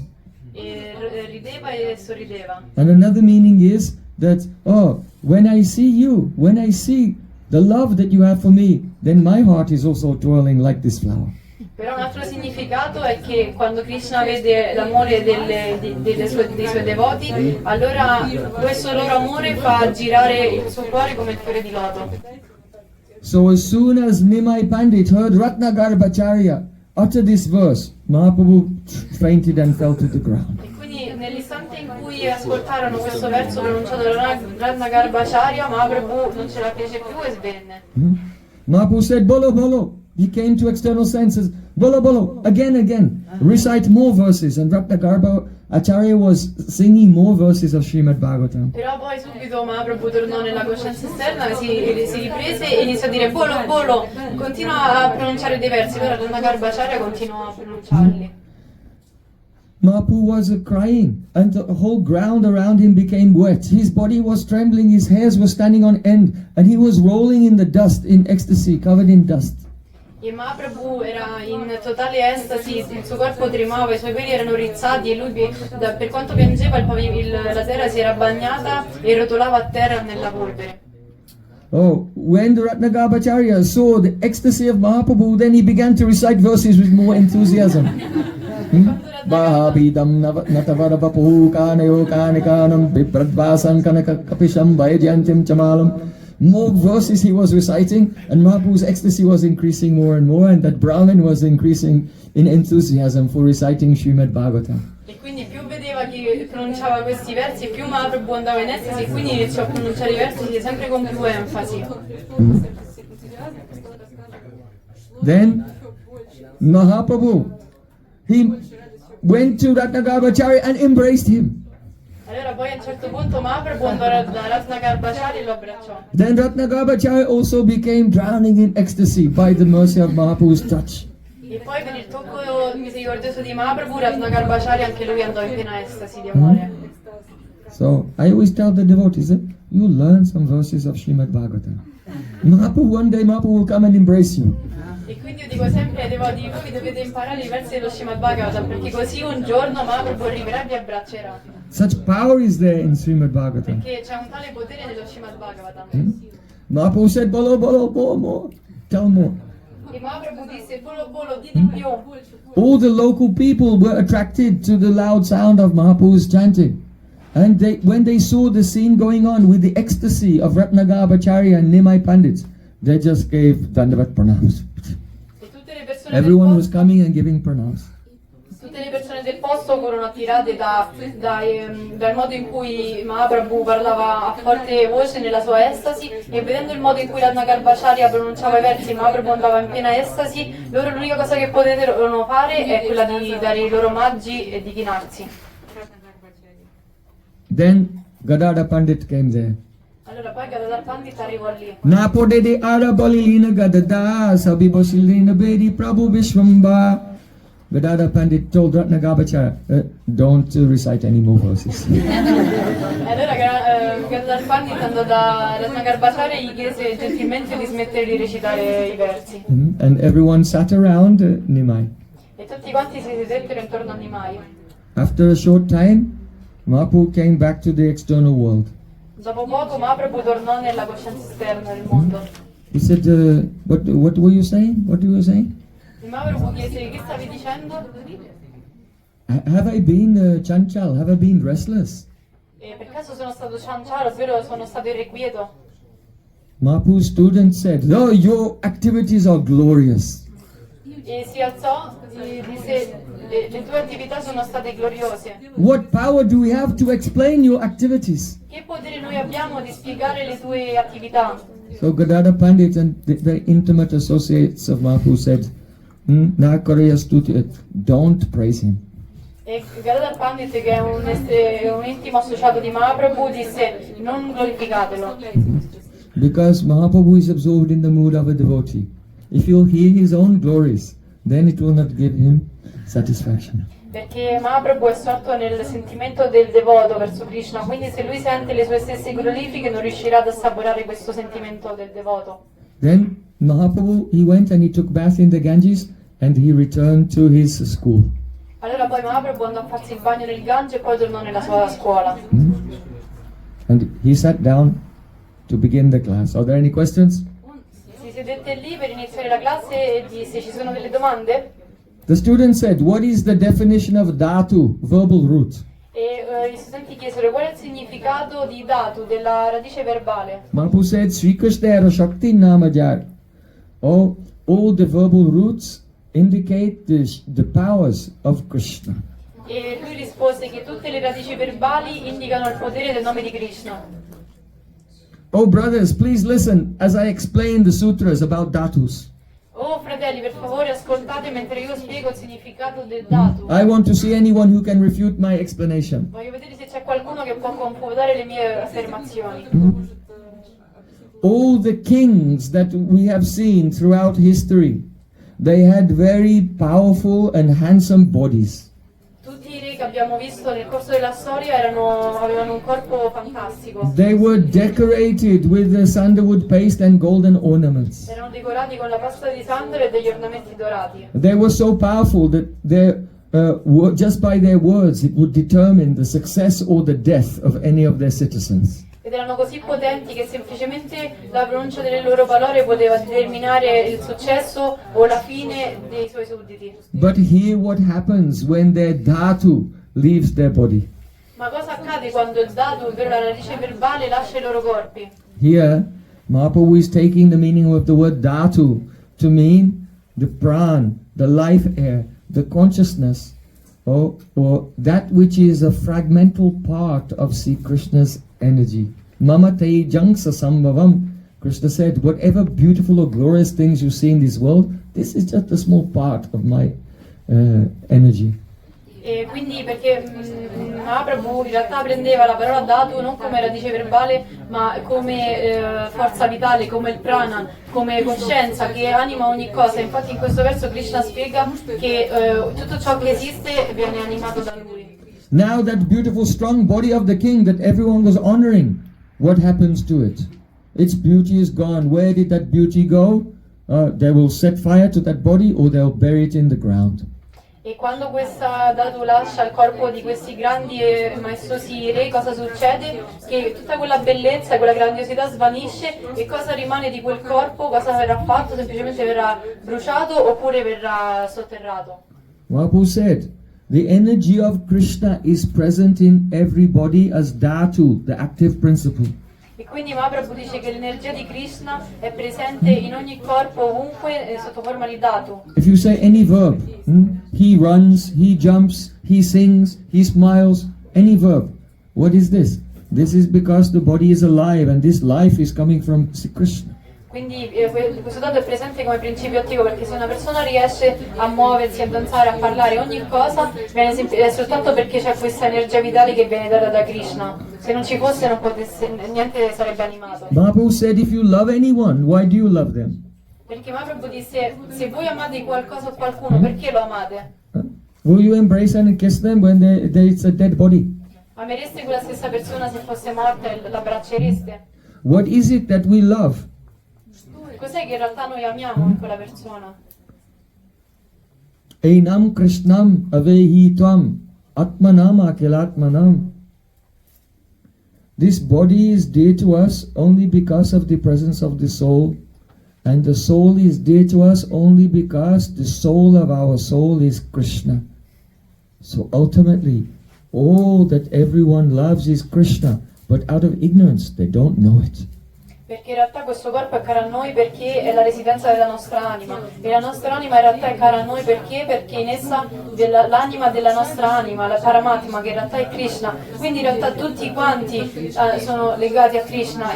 E rideva e sorrideva. And another meaning is that, oh, when I see you, when I see the love that you have for me, then my heart is also twirling like this flower. Però un altro significato è che quando Krishna vede l'amore dei suoi devoti, allora questo loro amore fa girare il suo cuore come il fiore di loto. So as soon as Nimai Pandit heard Ratnagarbhacharya utter this verse, Mahaprabhu fainted and fell to the ground. E quindi nell'istante in cui ascoltarono questo verso pronunciato da Ratnagarbhacharya, Mahaprabhu non ce la fece più e svenne. Mahaprabhu said, Bolo, Bolo. He came to external senses. Bolo, Bolo, again. Recite more verses. And Ratnagarbhacharya was singing more verses of Srimad Bhagavatam. Però poi subito Mahaprabhu tornò nella coscienza esterna, si riprese e iniziò a dire Bolo, Bolo, continua a pronunciare dei versi. Allora Ratnagarbhacharya continuò a pronunciarli. Mahaprabhu was crying, and the whole ground around him became wet. His body was trembling, his hairs were standing on end, and he was rolling in the dust, in ecstasy, covered in dust. E Mahaprabhu era in totale estasi, il suo corpo tremava, i suoi peli erano rizzati e lui per quanto piangeva la terra si era bagnata e rotolava a terra nella polvere. Oh, when the Ratnagarbhacharya saw the ecstasy of Mahaprabhu, then he began to recite verses with more enthusiasm. Bahabidam natavarapapu kanayo kanikanam bibradvasan kanakapisham vaidyantim chamalam. More verses he was reciting, and Mahaprabhu's ecstasy was increasing more and more, and that Brahmin was increasing in enthusiasm for reciting Srimad Bhagavatam. E quindi più vedeva che pronunciava questi versi, più Mahaprabhu andava in estasi, e quindi iniziò a pronunciare i versi sempre con più enfasi. Then Mahaprabhu, he went to Ratnagarbhacharya and embraced him. Allora poi a un certo punto Mahaprabhu andò da Ratnagarbhacharya e lo abbracciò. Then Ratnagarbhacharya also became drowning in ecstasy by the mercy of Mahaprabhu's touch. E poi per il tocco misericordioso di Mahaprabhu, Ratnagarbhacharya anche lui andò in piena estasi di amore. So I always tell the devotees that you learn some verses of Srimad Bhagavatam. Mahaprabhu, one day Mahaprabhu will come and embrace you. E quindi io dico sempre ai devoti, voi dovete imparare i versi dello Srimad Bhagavatam, perché così un giorno Mahaprabhu arriverà e vi abbraccerà. Such power is there in Srimad Bhagavatam. Perché c'è un tale potere nello Srimad Bhagavatam. Mahaprabhu said, Bolo, Bolo, Bolo, more. Tell more. E Mahaprabhu disse, Bolo, Bolo, di più. All the local people were attracted to the loud sound of Mahaprabhu's chanting. And when they saw the scene going on with the ecstasy of Ratnagarbhacharya and Nimai Pandits, they just gave Dandavat pranams. Everyone was coming and giving pranams. Tutte le persone del posto furono attirate dal modo in cui Mahaprabhu parlava a forte voce nella sua estasi, e vedendo il modo in cui Ratnagarbhacharya pronunciava i versi, Mahaprabhu andava in piena estasi. Loro l'unica cosa che potevano fare è quella di dare i loro omaggi e di chinarsi. Then Gadada Pandit came there. Allora poi Gadadhar Pandit arrivò lì. Napodede Arabalilina Gadada Sabibasilina Bedi Prabhu Vishwamba. Gadada Pandit told Ratnagarbhacharya, don't recite any more verses. Allora Gadadhar Pandit andò da Ratnagarbhacharya e gli chiese gentilmente di smettere di recitare i versi. And everyone sat around Nimai. E tutti quanti si sedettero intorno a Nimai. After a short time, Mahaprabhu came back to the external world. Dopo poco Mahaprabhu tornò nella coscienza esterna del mondo. He said, what were you saying? What were you saying? E Mahaprabhu chiese, che stavi dicendo? Have I been chanchal? Have I been restless? E per caso sono stato chanchal, ovvero sono stato irrequieto? Mahaprabhu's student said, oh, your activities are glorious. E si alzò e disse: le tue attività sono state gloriose. What power do we have to explain your activities? Che potere noi abbiamo di spiegare le tue attività? So Gadadhar Pandit and the very intimate associates of Mahaprabhu said, don't praise him. E Gadadhar Pandit, che è un intimo associato di Mahaprabhu, disse: non glorificatelo. Because Mahaprabhu is absorbed in the mood of a devotee. If you'll hear his own glories, then it will not give him satisfaction. Perché Mahaprabhu è sorto nel sentimento del devoto verso Krishna, quindi se lui sente le sue stesse glorifiche non riuscirà ad assaporare questo sentimento del devoto. Then Mahaprabhu, he went and he took bath in the Ganges and he returned to his school. Allora poi Mahaprabhu andò a farsi il bagno nel Gange e poi tornò nella sua scuola. And he sat down to begin the class. Are there any questions? Si sedette lì per iniziare la classe e disse: ci sono delle domande? The student said, what is the definition of dhatu, verbal root? E gli studenti chiesero: qual è il significato di dhatu, della radice verbale? Mahaprabhu said, Sri Krishna era Shakti Namajar. Oh, all the verbal roots indicate the powers of Krishna. E lui rispose che tutte le radici verbali indicano il potere del nome di Krishna. Oh brothers, please listen as I explain the sutras about dhatus. Oh fratelli, per favore ascoltate mentre io spiego il significato del dhatu. I want to see anyone who can refute my explanation. Voglio vedere se c'è qualcuno che può confutare le mie affermazioni. All the kings that we have seen throughout history, they had very powerful and handsome bodies. Tutti i re che abbiamo visto nel corso della storia avevano un corpo fantastico. They were decorated with the sandalwood paste and golden ornaments. Erano decorati con la pasta di sandalo e degli ornamenti dorati. They were so powerful that just by their words it would determine the success or the death of any of their citizens. Ed erano così potenti che semplicemente la pronuncia delle loro parole poteva determinare il successo o la fine dei suoi sudditi. But hear what happens when their dhatu leaves their body. Ma cosa accade quando il dhatu, ovvero la radice verbale, lascia i loro corpi? Here, Mahaprabhu is taking the meaning of the word dhatu to mean the pran, the life air, the consciousness, or that which is a fragmental part of Sri Krishna's energy. Mama te janksa sambhavam. Krishna said, whatever beautiful or glorious things you see in this world, this is just a small part of my energy. E quindi perché Mahaprabhu in realtà prendeva la parola dhatu non come radice verbale ma come forza vitale, come il prana, come coscienza che anima ogni cosa. Infatti in questo verso Krishna spiega che tutto ciò che esiste viene animato da lui. Now that beautiful strong body of the king that everyone was honoring, what happens to it? Its beauty is gone. Where did that beauty go? They will set fire to that body or they'll bury it in the ground. E quando questa dhatu lascia il corpo di questi grandi e maestosi re, cosa succede? Che tutta quella bellezza, quella grandiosità svanisce e cosa rimane di quel corpo? Cosa verrà fatto? Semplicemente verrà bruciato oppure verrà sotterrato. Mahaprabhu said, the energy of Krishna is present in every body as dhatu, the active principle. E quindi Mahaprabhu dice che l'energia di Krishna è presente in ogni corpo, ovunque, sotto forma di dhatu. If you say any verb, he runs, he jumps, he sings, he smiles, any verb, what is this? This is because the body is alive and this life is coming from Sri Krishna. Quindi questo dato è presente come principio attivo perché se una persona riesce a muoversi, a danzare, a parlare, ogni cosa è soltanto perché c'è questa energia vitale che viene data da Krishna. Se non ci fosse niente sarebbe animato. Mahaprabhu said, if you love anyone, why do you love them? Perché Mahaprabhu disse, se voi amate qualcosa o qualcuno, perché lo amate? Will you embrace and kiss them when it's a dead body? Amereste quella stessa persona se fosse morta e l'abbraccereste? What is it that we love? Cos'è che in realtà noi amiamo in quella persona? Einam Krishnam avehitvam atmanam akilatmanam. This body is dear to us only because of the presence of the soul, and the soul is dear to us only because the soul of our soul is Krishna. So ultimately, all that everyone loves is Krishna, but out of ignorance they don't know it. Perché in realtà questo corpo è caro a noi perché è la residenza della nostra anima e la nostra anima in realtà è cara a noi perché in essa l'anima della nostra anima, la Paramatma, che in realtà è Krishna, quindi in realtà tutti quanti sono legati a Krishna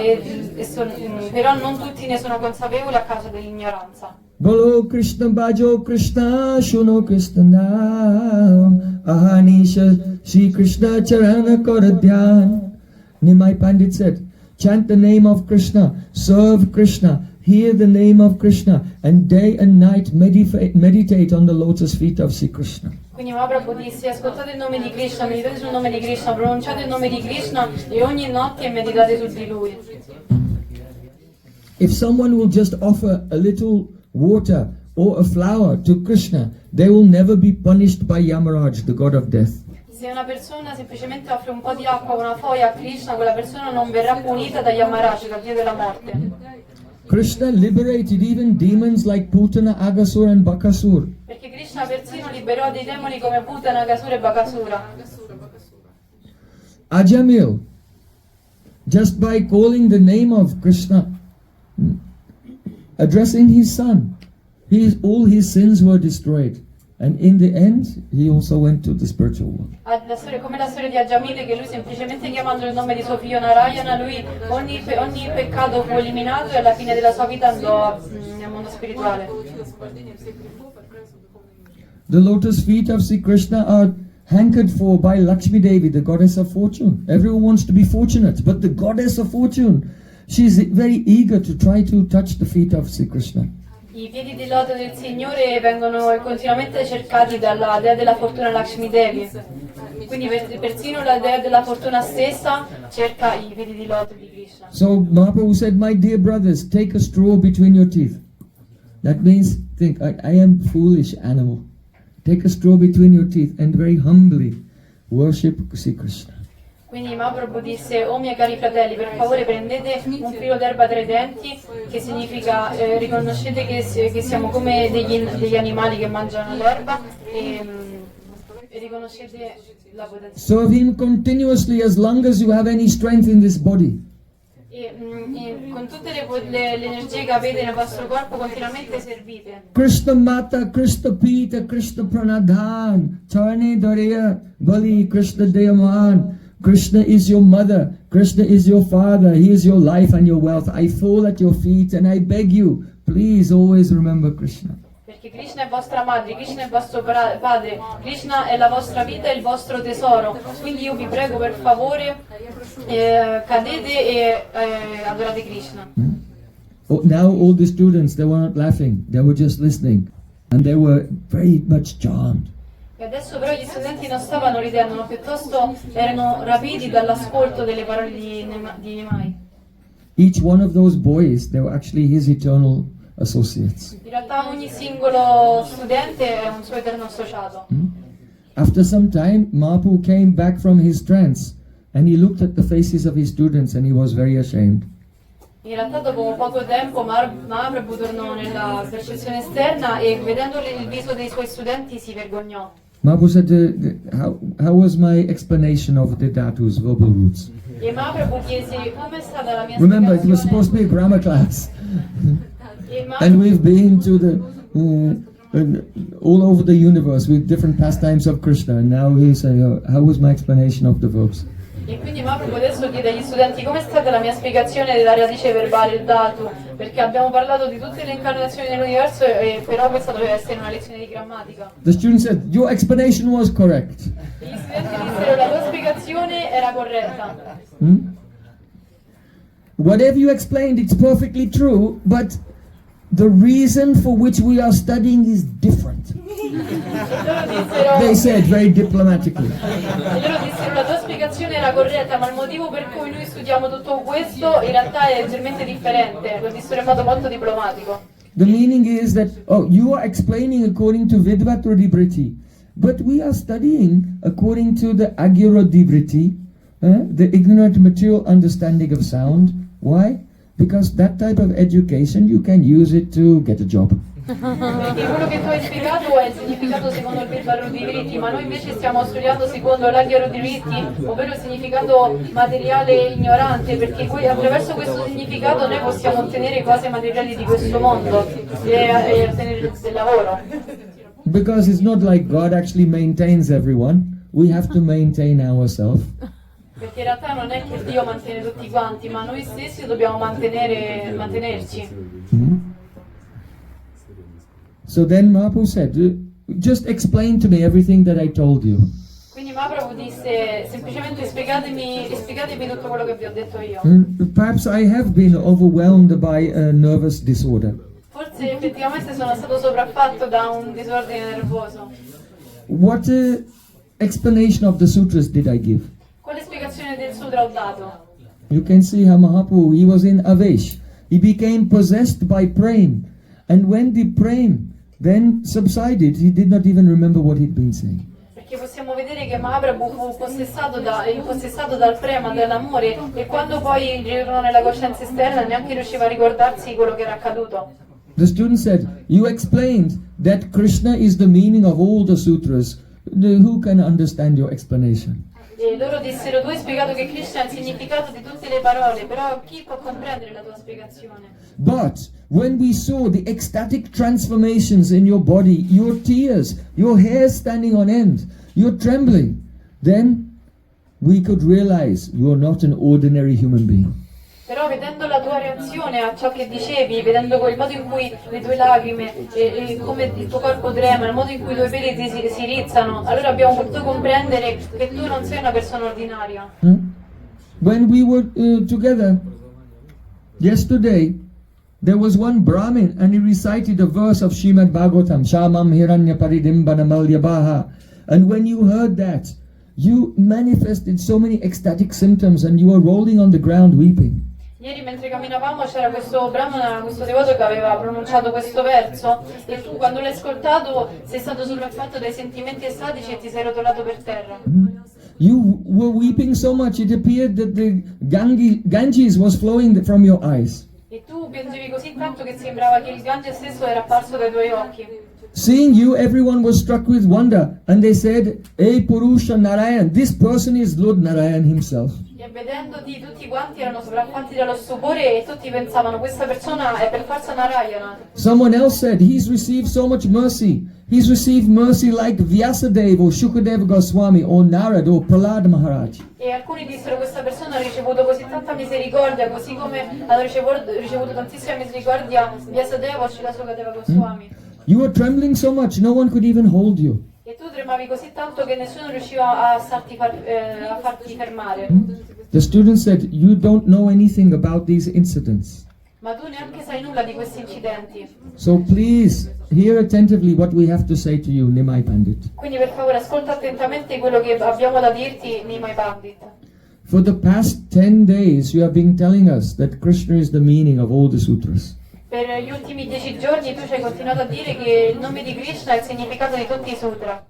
però non tutti ne sono consapevoli a causa dell'ignoranza. Bolo Krishna Bhajo Krishna Shuno Krishna Nam Ahanisha Shri Krishna Charana Koradhyan. Nimai Pandit said, chant the name of Krishna, serve Krishna, hear the name of Krishna, and day and night meditate on the lotus feet of Sri Krishna. Quindi Mahaprabhu disse, ascoltate il nome di Krishna, meditate sul nome di Krishna, pronunciate il nome di Krishna e ogni notte meditate su di lui. If someone will just offer a little water or a flower to Krishna, they will never be punished by Yamaraj, the god of death. Se una persona semplicemente offre un po' di acqua o una foglia a Krishna, quella persona non verrà punita da Yamaraj, dal dio della morte. Krishna liberated even demons like Putana, Agasur and Bakasur. Perché Krishna persino liberò dei demoni come Putana, Agasura e Bakasura. Ajamil, just by calling the name of Krishna, addressing his son, all his sins were destroyed. And in the end, he also went to the spiritual world. Come la storia di Ajamile, che lui semplicemente chiamando il nome di suo figlio Narayana, lui ogni peccato fu eliminato e alla fine della sua vita andò nel mondo spirituale. The lotus feet of Sri Krishna are hankered for by Lakshmi Devi, the goddess of fortune. Everyone wants to be fortunate, but the goddess of fortune, she's very eager to try to touch the feet of Sri Krishna. I piedi di loto del Signore vengono continuamente cercati dalla dea della fortuna Lakshmi Devi. Quindi persino la dea della fortuna stessa cerca i piedi di loto di Krishna. So Mahaprabhu said, my dear brothers, take a straw between your teeth. That means, think, I am foolish animal. Take a straw between your teeth and very humbly worship Sri Krishna. Quindi Mahaprabhu disse, oh miei cari fratelli, per favore prendete un filo d'erba tra i denti, che significa riconoscete che siamo come degli animali che mangiano l'erba e riconoscete la potenza. Serve him continuously as long as you have any strength in this body. E con tutte le energie che avete nel vostro corpo continuamente servite. Krishna Mata, Krishna Pita, Krishna Pranadhan, Charne Dareya, Bali, Krishna Deyaman. Krishna is your mother, Krishna is your father, he is your life and your wealth. I fall at your feet and I beg you, please always remember Krishna. Perché Krishna è vostra madre, Krishna è vostro padre, Krishna è la vostra vita e il vostro tesoro. Quindi io vi prego per favore, cadete e adorate Krishna. Oh, now all the students, they were not laughing, they were just listening. And they were very much charmed. E adesso però gli studenti non stavano ridendo, ma piuttosto erano rapiti dall'ascolto delle parole di Nimai. Each one of those boys, they were actually his eternal associates. In realtà ogni singolo studente è un suo eterno associato. After some time, Mahaprabhu came back from his trance and he looked at the faces of his students and he was very ashamed. In realtà dopo poco tempo Mahaprabhu tornò nella percezione esterna e vedendo il viso dei suoi studenti si vergognò. Mahaprabhu said, how was my explanation of the dhatus, verbal roots? E Mahaprabhu chiese come è stata la mia Remember, it was spiegazione. supposed to be a grammar class. E And we've been to the all over the universe with different pastimes of Krishna. And now he's saying, how was my explanation of the verbs? E quindi Mahaprabhu adesso chiede agli studenti come è stata la mia spiegazione della radice verbale, il dhatu, perché abbiamo parlato di tutte le incarnazioni dell'universo e però questa doveva essere una lezione di grammatica. The student said, your explanation was correct. E gli studenti dissero la tua spiegazione era corretta. Whatever you explained, it's perfectly true, but the reason for which we are studying is different. They said very diplomatically. E loro dissero la tua spiegazione era corretta, ma il motivo per cui noi studiamo tutto questo in realtà è leggermente differente, lo dissero in modo molto diplomatico. The meaning is that, you are explaining according to Vidvatrudibriti, but we are studying according to the Agirodhibriti, the ignorant material understanding of sound. Why? Because that type of education, you can use it to get a job. Perché quello che tu hai spiegato è il significato secondo il verbo Rudiritti, ma noi invece stiamo studiando secondo l'Agya Rudiritti, ovvero il significato materiale ignorante, perché attraverso questo significato noi possiamo ottenere cose materiali di questo mondo e ottenere del lavoro. Because it's not like God actually maintains everyone. We have to maintain ourselves. Perché in realtà non è che Dio mantiene tutti quanti, ma noi stessi dobbiamo mantenerci. So then Mahaprabhu said, just explain to me everything that I told you. Quindi Mahaprabhu disse, semplicemente spiegatemi tutto quello che vi ho detto io. Perhaps I have been overwhelmed by a nervous disorder. Forse effettivamente sono stato sopraffatto da un disordine nervoso. What explanation of the sutras did I give? Quale spiegazione del sutra ho dato? You can see how Mahaprabhu, he was in Avesh. He became possessed by Prem. And when the Prem then subsided, he did not even remember what he'd been saying. Perché possiamo vedere che Mahaprabhu fu possessato dal prema, dall'amore, e quando poi ritornò nella coscienza esterna neanche riusciva a ricordarsi quello che era accaduto. The student said, you explained that Krishna is the meaning of all the sutras. Who can understand your explanation? E loro dissero, tu hai spiegato che Krishna è il significato di tutte le parole, però chi può comprendere la tua spiegazione? But when we saw the ecstatic transformations in your body, your tears, your hair standing on end, your trembling, then we could realize you are not an ordinary human being. Però vedendo la tua reazione a ciò che dicevi, vedendo il modo in cui le tue lacrime, e come il tuo corpo trema, il modo in cui i tuoi peli si rizzano, allora abbiamo potuto comprendere che tu non sei una persona ordinaria. When we were together yesterday, there was one Brahmin and he recited a verse of Srimad Bhagavatam, Shamam Hiranya Paridimbana Malyabaha. And when you heard that, you manifested so many ecstatic symptoms and you were rolling on the ground weeping. Ieri mentre camminavamo c'era questo brahmana, questo devoto che aveva pronunciato questo verso, e tu quando l'hai ascoltato sei stato sopraffatto dai sentimenti estatici e ti sei rotolato per terra. You were weeping so much it appeared that the Ganges was flowing from your eyes. E tu piangevi così tanto che sembrava che il Gange stesso era apparso dai tuoi occhi. Seeing you, everyone was struck with wonder and they said, Hey Purusha Narayan, this person is Lord Narayan himself. E vedendoti tutti quanti erano sopraffatti dallo stupore e tutti pensavano, questa persona è per forza Narayana. Someone else said, he's received so much mercy. He's received mercy like Vyasadeva or Shukadeva Goswami or Narad or Prahlad Maharaj. E alcuni dissero, questa persona ha ricevuto così tanta misericordia, così come hanno ricevuto tantissima misericordia Vyasadeva o Shukadeva Goswami. You were trembling so much, no one could even hold you. E tu tremavi così tanto che nessuno riusciva a farti fermare. The student said, you don't know anything about these incidents. Ma tu neanche sai nulla di questi incidenti. So please, hear attentively what we have to say to you, Nimai Pandit. Quindi per favore ascolta attentamente quello che abbiamo da dirti, Nimai Pandit. For the past 10 days you have been telling us that Krishna is the meaning of all the sutras. Per gli ultimi 10 giorni tu ci hai continuato a dire che il nome di Krishna è il significato di tutti i sutra.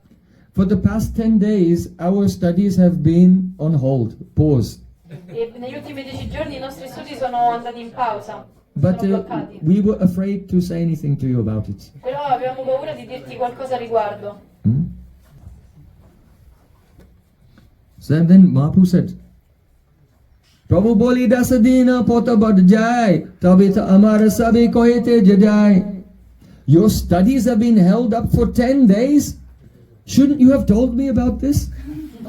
For the past 10 days our studies have been on hold, paused. E negli ultimi 10 giorni i nostri studi sono andati in pausa, But sono bloccati. we were afraid to say anything to you about it. Però avevamo paura di dirti qualcosa a riguardo. So then Mahaprabhu said, Prabhu boli dasadina pota bad jai, tabita amara sabi kohete jadai. Your studies have been held up for 10 days? Shouldn't you have told me about this?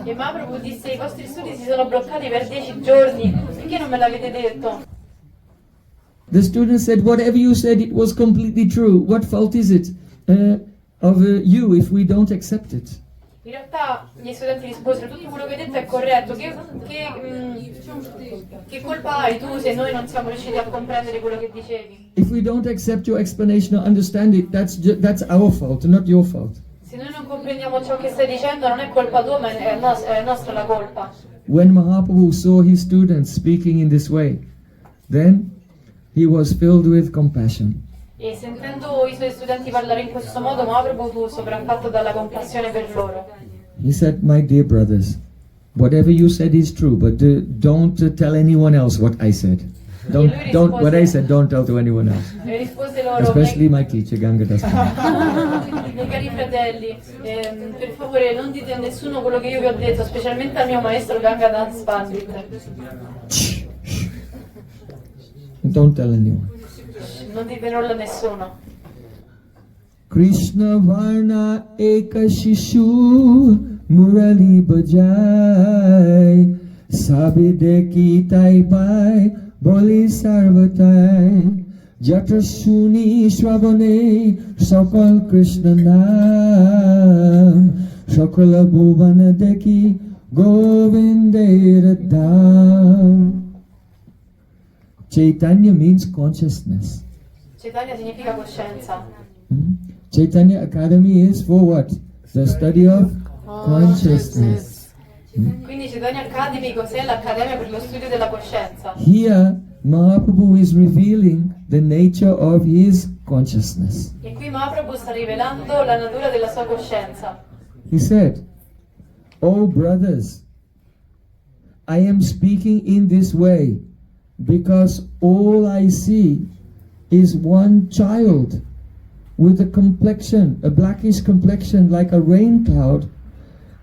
E Mahaprabhu disse, i vostri studi si sono bloccati per 10 giorni, perché non me l'avete detto? The student said, whatever you said, it was completely true. What fault is it of you if we don't accept it? In realtà gli studenti risposero, tutto quello che hai detto è corretto, che colpa hai tu se noi non siamo riusciti a comprendere quello che dicevi? If we don't accept your explanation or understand it, that's our fault, not your fault. Se noi non comprendiamo ciò che stai dicendo non è colpa tua, ma è nostra la colpa. When Mahaprabhu saw his students speaking in this way, then he was filled with compassion. E sentendo i suoi studenti parlare in questo modo, Mahaprabhu fu sopraffatto dalla compassione per loro. He said, my dear brothers, whatever you said is true, but don't tell anyone else what I said. What I said, don't tell to anyone else. E rispose loro, Especially my teacher, Ganga Das. miei cari fratelli, per favore non dite a nessuno quello che io vi ho detto, specialmente al mio maestro Ganga Das Pandit. Don't tell anyone. Non dite nulla a nessuno. Krishna Varna Eka Shishu Murali Bajai Sabi Deki Tai Pai Boli Sarvatai Jatra Shuni Shravane Sakal Krishna Nam Sakala Bhuvana Deki Govindera Dham. Chaitanya means consciousness. Chaitanya significa coscienza. Chaitanya Academy is for what? The study of consciousness. Quindi Chaitanya Academy cos'è? L'Accademia per lo studio della coscienza. Here, Mahaprabhu is revealing the nature of his consciousness. E qui Mahaprabhu sta rivelando la natura della sua coscienza. He said, "Oh brothers, I am speaking in this way because all I see is one child with a complexion, a blackish complexion like a rain cloud,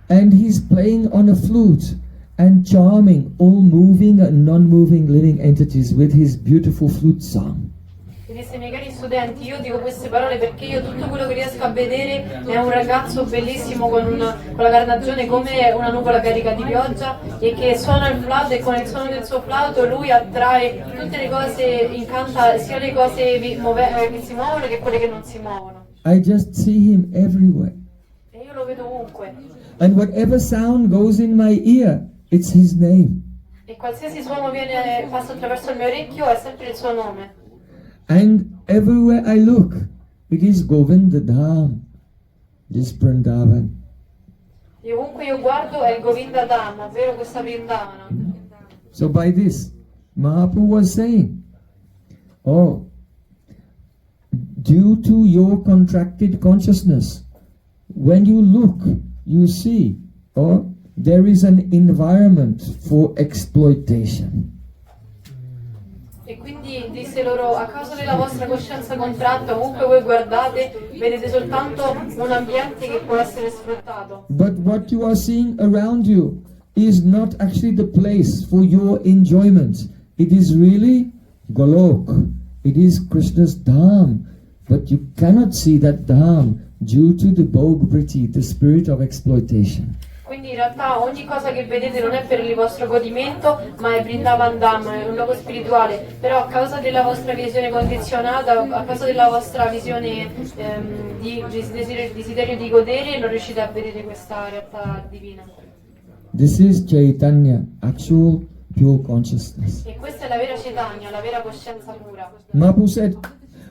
and he's playing on a flute and charming all moving and non-moving living entities with his beautiful flute song." E disse, miei cari studenti, io dico queste parole perché io tutto quello che riesco a vedere è un ragazzo bellissimo con la carnagione come una nuvola carica di pioggia e che suona il flauto, e con il suono del suo flauto lui attrae tutte le cose, incanta sia le cose che si muovono che quelle che non si muovono. I just see him everywhere. E io lo vedo ovunque. And whatever sound goes in my ear, it's his name. E qualsiasi suono passa attraverso il mio orecchio è sempre il suo nome. And everywhere I look, it is Govinda Dham, this Vrindavan. E ovunque io guardo è il Govinda Dham, ovvero questa Vrindavana. So by this, Mahaprabhu was saying, oh, due to your contracted consciousness, when you look, you see, oh, there is an environment for exploitation. E quindi disse loro, a causa della vostra coscienza contratta, ovunque voi guardate, vedete soltanto un ambiente che può essere sfruttato. But what you are seeing around you is not actually the place for your enjoyment. It is really Golok. It is Krishna's Dham. But you cannot see that Dham due to the Bhog-vritti, the spirit of exploitation. Quindi in realtà ogni cosa che vedete non è per il vostro godimento, ma è Vrindavan Dham, è un luogo spirituale. Però a causa della vostra visione condizionata, a causa della vostra visione di desiderio di godere, non riuscite a vedere questa realtà divina. This is Chaitanya, actual pure consciousness. E questa è la vera Chaitanya, la vera coscienza pura. Mahaprabhu said,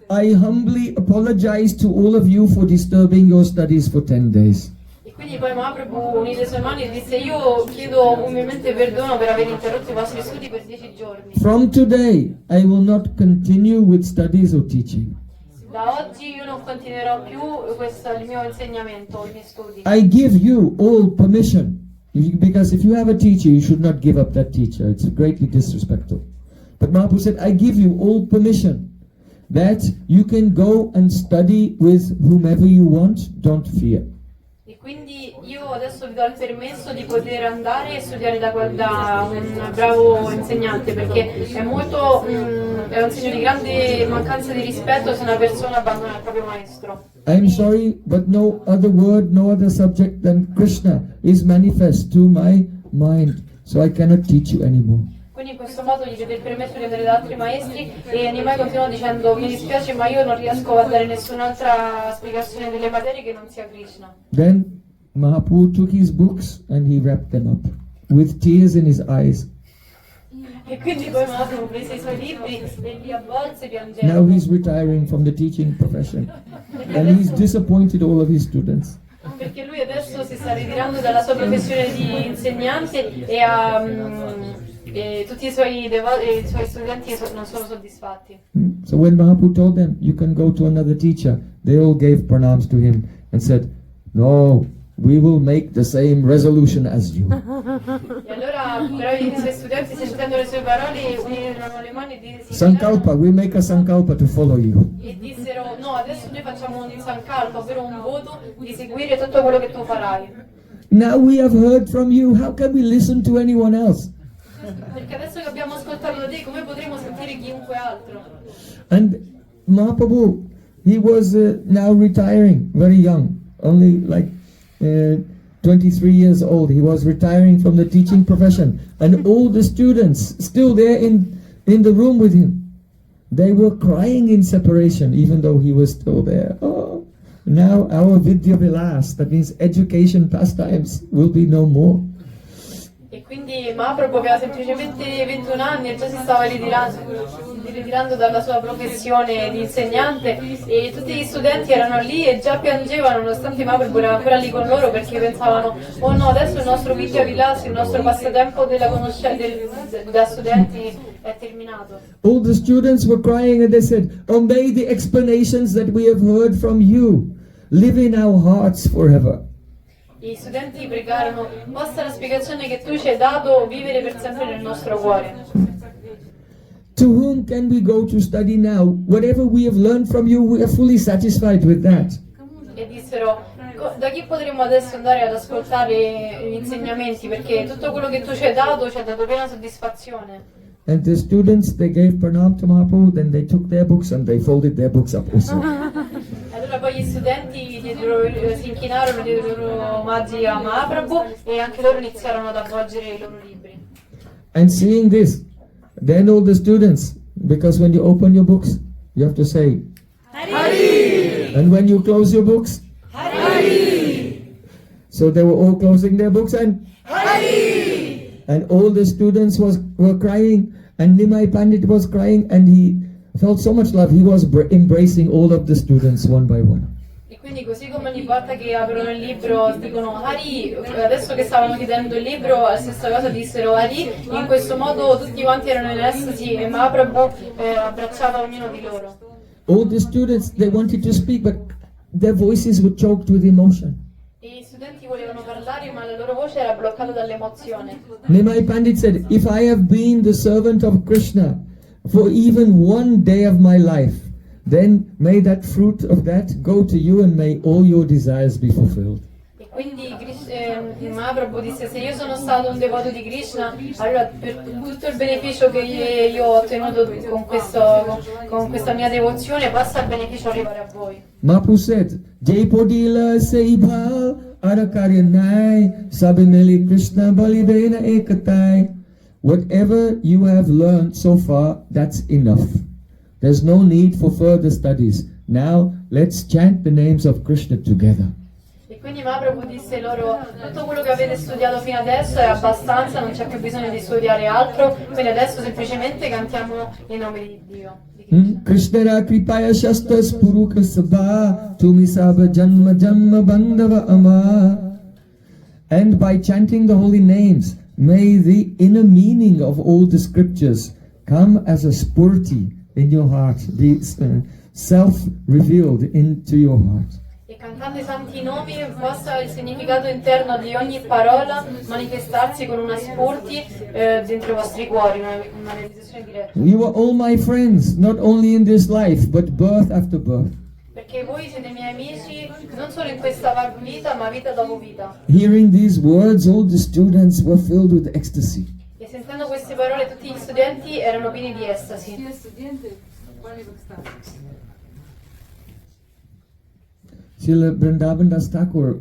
I humbly apologize to all of you for disturbing your studies for 10 days. E quindi poi Mahaprabhu unì le sue mani e disse, io chiedo umilmente perdono per aver interrotto i vostri studi per 10 giorni. From today, I will not continue with studies or teaching. Da oggi io non continuerò più il mio insegnamento, i miei studi. I give you all permission. Because if you have a teacher, you should not give up that teacher. It's greatly disrespectful. But Mahaprabhu said, I give you all permission that you can go and study with whomever you want. Don't fear. E quindi io adesso vi do il permesso di poter andare e studiare da un bravo insegnante, perché è molto è un segno di grande mancanza di rispetto se una persona abbandona il proprio maestro. I'm sorry, but no other word, no other subject than Krishna is manifest to my mind, so I cannot teach you anymore. Quindi in questo modo gli chiede il permesso di andare da altri maestri e Nimai continuò dicendo, mi dispiace ma io non riesco a dare nessun'altra spiegazione delle materie che non sia Krishna. Then Mahaprabhu took his books and he wrapped them up with tears in his eyes. E quindi poi Mahaprabhu prese i suoi libri e li avvolse piangendo. Now he's retiring from the teaching profession and he's disappointed all of his students. Perché lui adesso si sta ritirando dalla sua professione di insegnante e tutti i suoi studenti non sono soddisfatti. So when Mahaprabhu told them, you can go to another teacher, they all gave pranams to him and said, no, we will make the same resolution as you. E allora però i suoi studenti, sentendo le sue parole, unirono le mani e Sankalpa, we make a sankalpa to follow you. e dissero no, adesso noi facciamo un sankalpa, ovvero un voto di seguire tutto quello che tu farai. Now we have heard from you, how can we listen to anyone else? Perché adesso che abbiamo ascoltato da te, come potremo sentire chiunque altro? And Mahaprabhu, he was now retiring, very young, only like 23 years old. He was retiring from the teaching profession, and all the students still there in the room with him. They were crying in separation, even though he was still there. Oh, now our Vidya Vilas, that means education pastimes, will be no more. E quindi Mahaprabhu aveva semplicemente 21 anni e già si stava ritirando dalla sua professione di insegnante e tutti gli studenti erano lì e già piangevano nonostante Mahaprabhu era ancora lì con loro perché pensavano oh no, adesso il nostro Vidya Vilas, il nostro passatempo della da studenti è terminato. All the students were crying and they said, oh, may the explanations that we have heard from you live in our hearts forever. Gli studenti pregarono, possa la spiegazione che tu ci hai dato vivere per sempre nel nostro cuore. To whom can we go to study now? Whatever we have learned from you, we are fully satisfied with that. E dissero, da chi potremmo adesso andare ad ascoltare gli insegnamenti? Perché tutto quello che tu ci hai dato piena soddisfazione. And the students, they gave pranam to Mahaprabhu, then they took their books and they folded their books up also. Allora poi gli studenti si inchinarono, diedero i loro omaggi a Mahaprabhu e anche loro iniziarono ad avvolgere i loro libri. And seeing this, then all the students, because when you open your books, you have to say, Hari! And when you close your books, Hari! So they were all closing their books and Hari! And all the students were crying, and Nimai Pandit was crying, and he felt so much love, he was embracing all of the students one by one. E quindi così come ogni volta che aprono il libro dicono Hari, adesso che stavano chiudendo il libro la stessa cosa dissero Hari, in questo modo tutti quanti erano in estasi e Mahaprabhu abbracciava ognuno di loro. All the students, they wanted to speak, but their voices were choked with emotion. E gli studenti volevano parlare ma la loro voce era bloccata dall'emozione. Nimai Pandit said, if I have been the servant of Krishna for even one day of my life, then may that fruit of that go to you and may all your desires be fulfilled. E quindi Mahaprabhu disse se io sono stato un devoto di Krishna, allora per tutto il beneficio che io ho ottenuto con questa mia devozione, possa il beneficio arrivare a voi. Mahaprabhu said, Jai Podila sei bhal arakaryanai sabimeli Krishna balidena ekatai. Whatever you have learned so far, that's enough. There's no need for further studies. Now let's chant the names of Krishna together. E quindi Mahaprabhu disse loro, tutto quello che avete studiato fino adesso è abbastanza, non c'è più bisogno di studiare altro, quindi adesso semplicemente cantiamo i nomi di Dio. Di Krishna. Krishna kripaya shastas puruka sabha tumi sabha janma janma bandhava ama. And by chanting the holy names, may the inner meaning of all the scriptures come as a spurti in your heart, be self-revealed into your heart. E cantando i santi nomi possa il significato interno di ogni parola manifestarsi con una spurti dentro i vostri cuori, una realizzazione diretta. You are all my friends, not only in this life, but birth after birth. Perché voi siete miei amici non solo in questa vita, ma vita dopo vita. Hearing these words, all the students were filled with ecstasy. E sentendo queste parole tutti gli studenti erano pieni di estasi. Srila Vrindavan Das Thakur,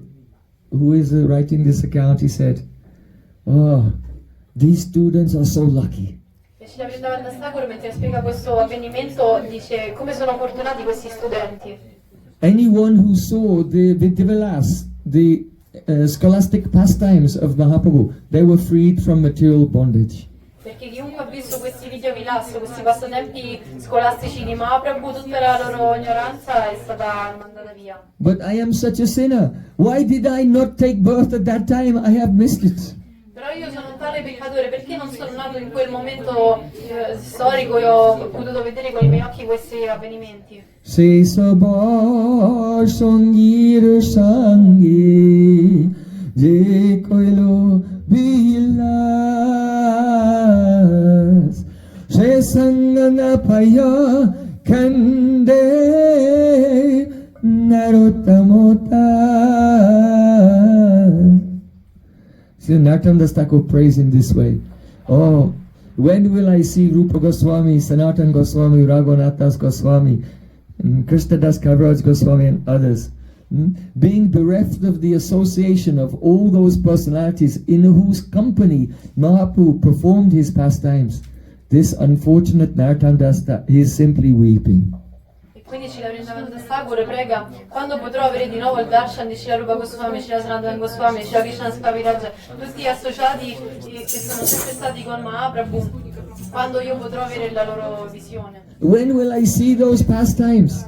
who is writing this account, he said, oh, these students are so lucky. E Srila Vrindavan Thakur, mentre spiega questo avvenimento, dice come sono fortunati questi studenti. Anyone who saw the Vidyavilas, the scholastic pastimes of Mahaprabhu, they were freed from material bondage. Perché chiunque ha visto questi video vilas, questi passatempi scolastici di Mahaprabhu, tutta la loro ignoranza è stata mandata via. But I am such a sinner. Why did I not take birth at that time? I have missed it. Però io sono un tale peccatore, perché non sono nato in quel momento storico e ho potuto vedere con i miei occhi questi avvenimenti? Se sabor songir sangi je koilo bilas se sangana paya kande narottamota. See, Narottam Thakur prays in this way. Oh, when will I see Rupa Goswami, Sanatana Goswami, Raghunathas Goswami, Krishnadas Kaviraj Goswami and others, being bereft of the association of all those personalities in whose company Mahaprabhu performed his pastimes. This unfortunate Narottam Das, he is simply weeping. Quindi Srila Vrindavananda Thakur prega: quando potrò avere di nuovo il darshan di Srila Rupa Goswami, Srila Sanatana Goswami, Srila Krishnadas Kaviraj, tutti associati che sono sempre stati con Mahaprabhu, quando io potrò avere la loro visione? When will I see those pastimes?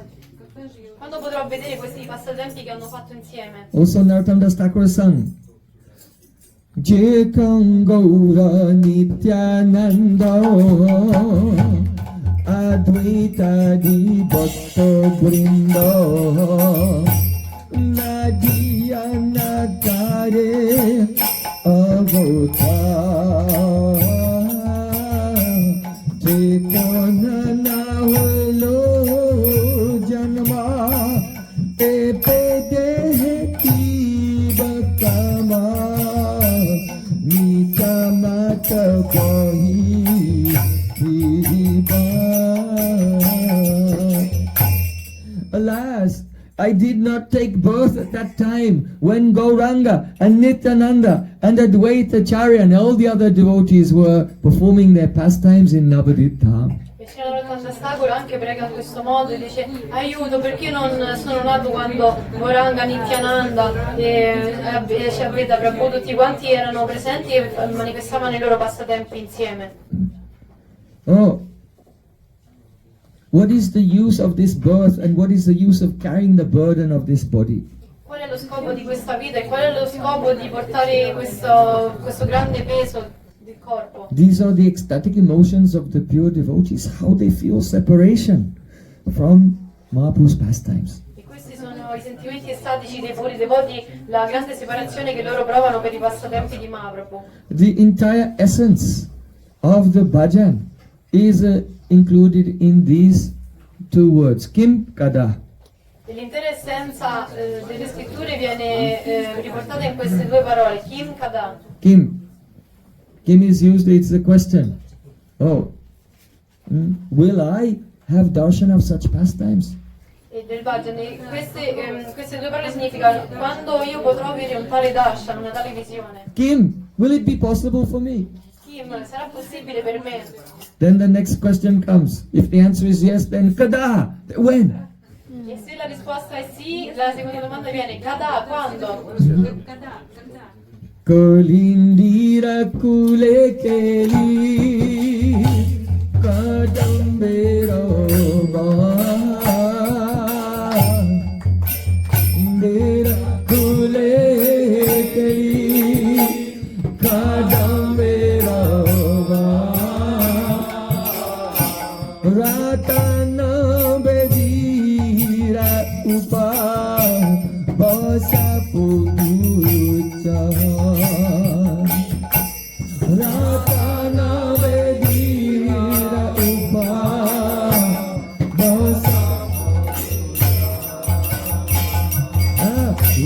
Quando potrò vedere questi passatempi che hanno fatto insieme? Also Narottam Das Thakur sang Je Gaura Nityananda Advaita di Bhakta Brinda Nadiya Nagare Avota Chaitanya Naholo Janma Epedeheti Bhakama Nita Mata Bahi Alas, I did not take birth at that time when Gauranga and Nityananda and Advaita Acharya and all the other devotees were performing their pastimes in Navadvip Dham. E Srila Narottam Thakur anche prega in questo modo e dice: aiuto, perché io non sono nato quando Gauranga, Nityananda e Shaveda Prabhu tutti quanti erano presenti e manifestavano i loro passatempi insieme. Oh, what is the use of this birth and what is the use of carrying the burden of this body? Qual è lo scopo di questa vita e qual è lo scopo di portare questo grande peso del corpo? These are the ecstatic emotions of the pure devotees, how they feel separation from Mahaprabhu's pastimes. E questi sono i sentimenti estatici dei puri devoti, la grande separazione che loro provano per i passatempi di Mahaprabhu. The entire essence of the bhajan is included in these two words, Kim Kada. E l'intera essenza delle scritture viene riportata in queste due parole, Kim Kada. Kim. Kim is used, it's the question. Oh, will I have darshan of such pastimes? E del bhajan, e queste due parole significano: quando io potrò avere un tale darshan, una tale visione. Kim, will it be possible for me? Kim, sarà possibile per me? Then the next question comes. If the answer is yes, then kada. When? E se la risposta è sì, la seconda domanda viene: kada, quando? Kolindira kule keli kadambero Indira kule keli kadambero Ratana bedira upa basa puja Ratana bedira upa basa.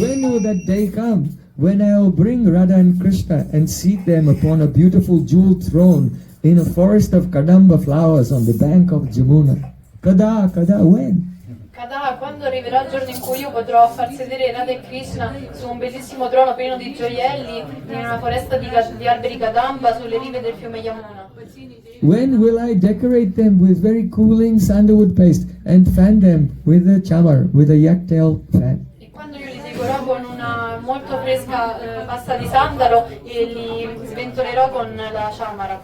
When will that day come when I will bring Radha and Krishna and seat them upon a beautiful jeweled throne in a forest of kadamba flowers on the bank of Jamuna? Kada, when? Kada, quando arriverà il giorno in cui io potrò far sedere Radha e Krishna su un bellissimo trono pieno di gioielli in una foresta di alberi Kadamba sulle rive del fiume Yamuna? When will I decorate them with very cooling sandalwood paste and fan them with a chamar, with a yak-tail fan? E quando io li decorò con una molto fresca pasta di sandalo e li sventolerò con la chamara.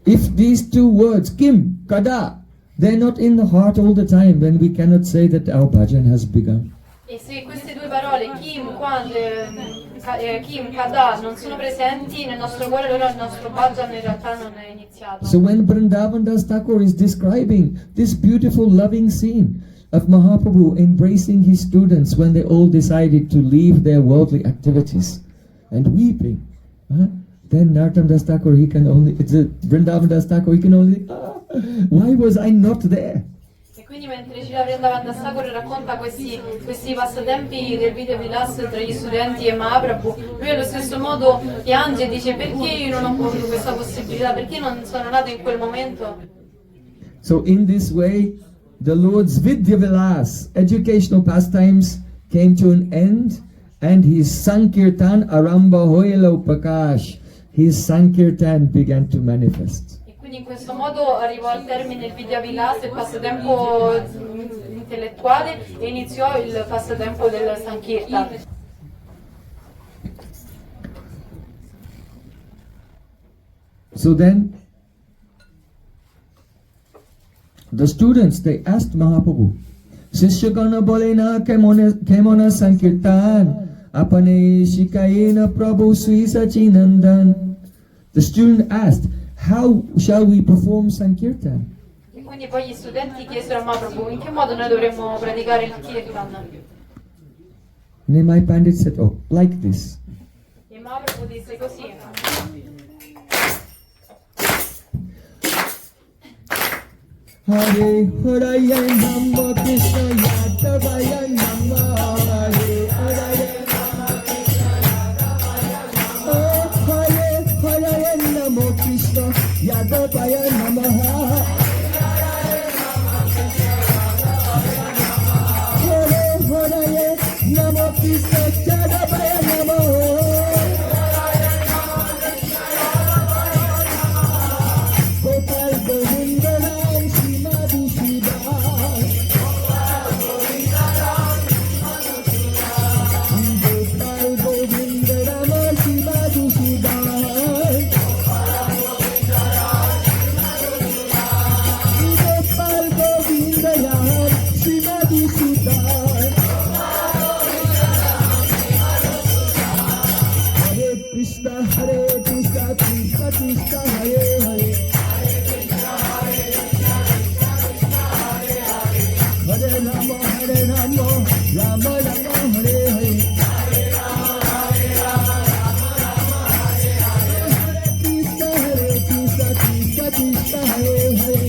If these two words, Kim, Kada, they're not in the heart all the time, then we cannot say that our bhajan has begun. E se queste due parole, Kim, quando, Kim, Kada non sono presenti nel nostro cuore, allora il nostro bhajan in realtà non è iniziato. So when Vrindavan Das Thakur is describing this beautiful loving scene of Mahaprabhu embracing his students when they all decided to leave their worldly activities and weeping, then Narottam Das Thakur, Vrindavan Das Thakur, he can only, why was I not there? E quindi mentre Srila Vrindavan Das Thakur racconta questi passatempi del video Vilas tra gli studenti e Mahaprabhu, lui allo stesso modo piange e dice: perché io non ho avuto questa possibilità, perché non sono nato in quel momento? So in this way, the Lord's Vidya Vilas educational pastimes came to an end, and his Sankirtan Aramba Hoyalo Prakash, his Sankirtan began to manifest. Quindi in questo modo arrivò al termine il Vidya Vilas, il passatempo intellettuale, e iniziò il passatempo del Sankirtan. So then, the students, they asked Mahaprabhu, Sishyagana bolena kemona Sankirtan, apane shikayena Prabhu Sri Sachinandan. The student asked, how shall we perform Sankirtan? E quindi poi gli studenti chiesero a Mahaprabhu: in che modo noi dovremmo praticare il Kirtan? Nimai Pandit said, oh, like this. E Mahaprabhu disse così: Hare Hare Namo Krishna Yadavaya Namo Hare Hare Namo Krishna Yadavaya Namo Hare Hare Namo Krishna Yadavaya Namo Hare Hare Namo Krishna Yadavaya Namo Gopal Govinda Ram Srimati Sridhar Gopal Govinda Ram Srimati Sridhar Gopal Govinda Ram Srimati Sridhar Hare Krishna Krishna Krishna Hare Hare Hare Rama Rama Rama Hare Hare Krishna Krishna Krishna Hare Hare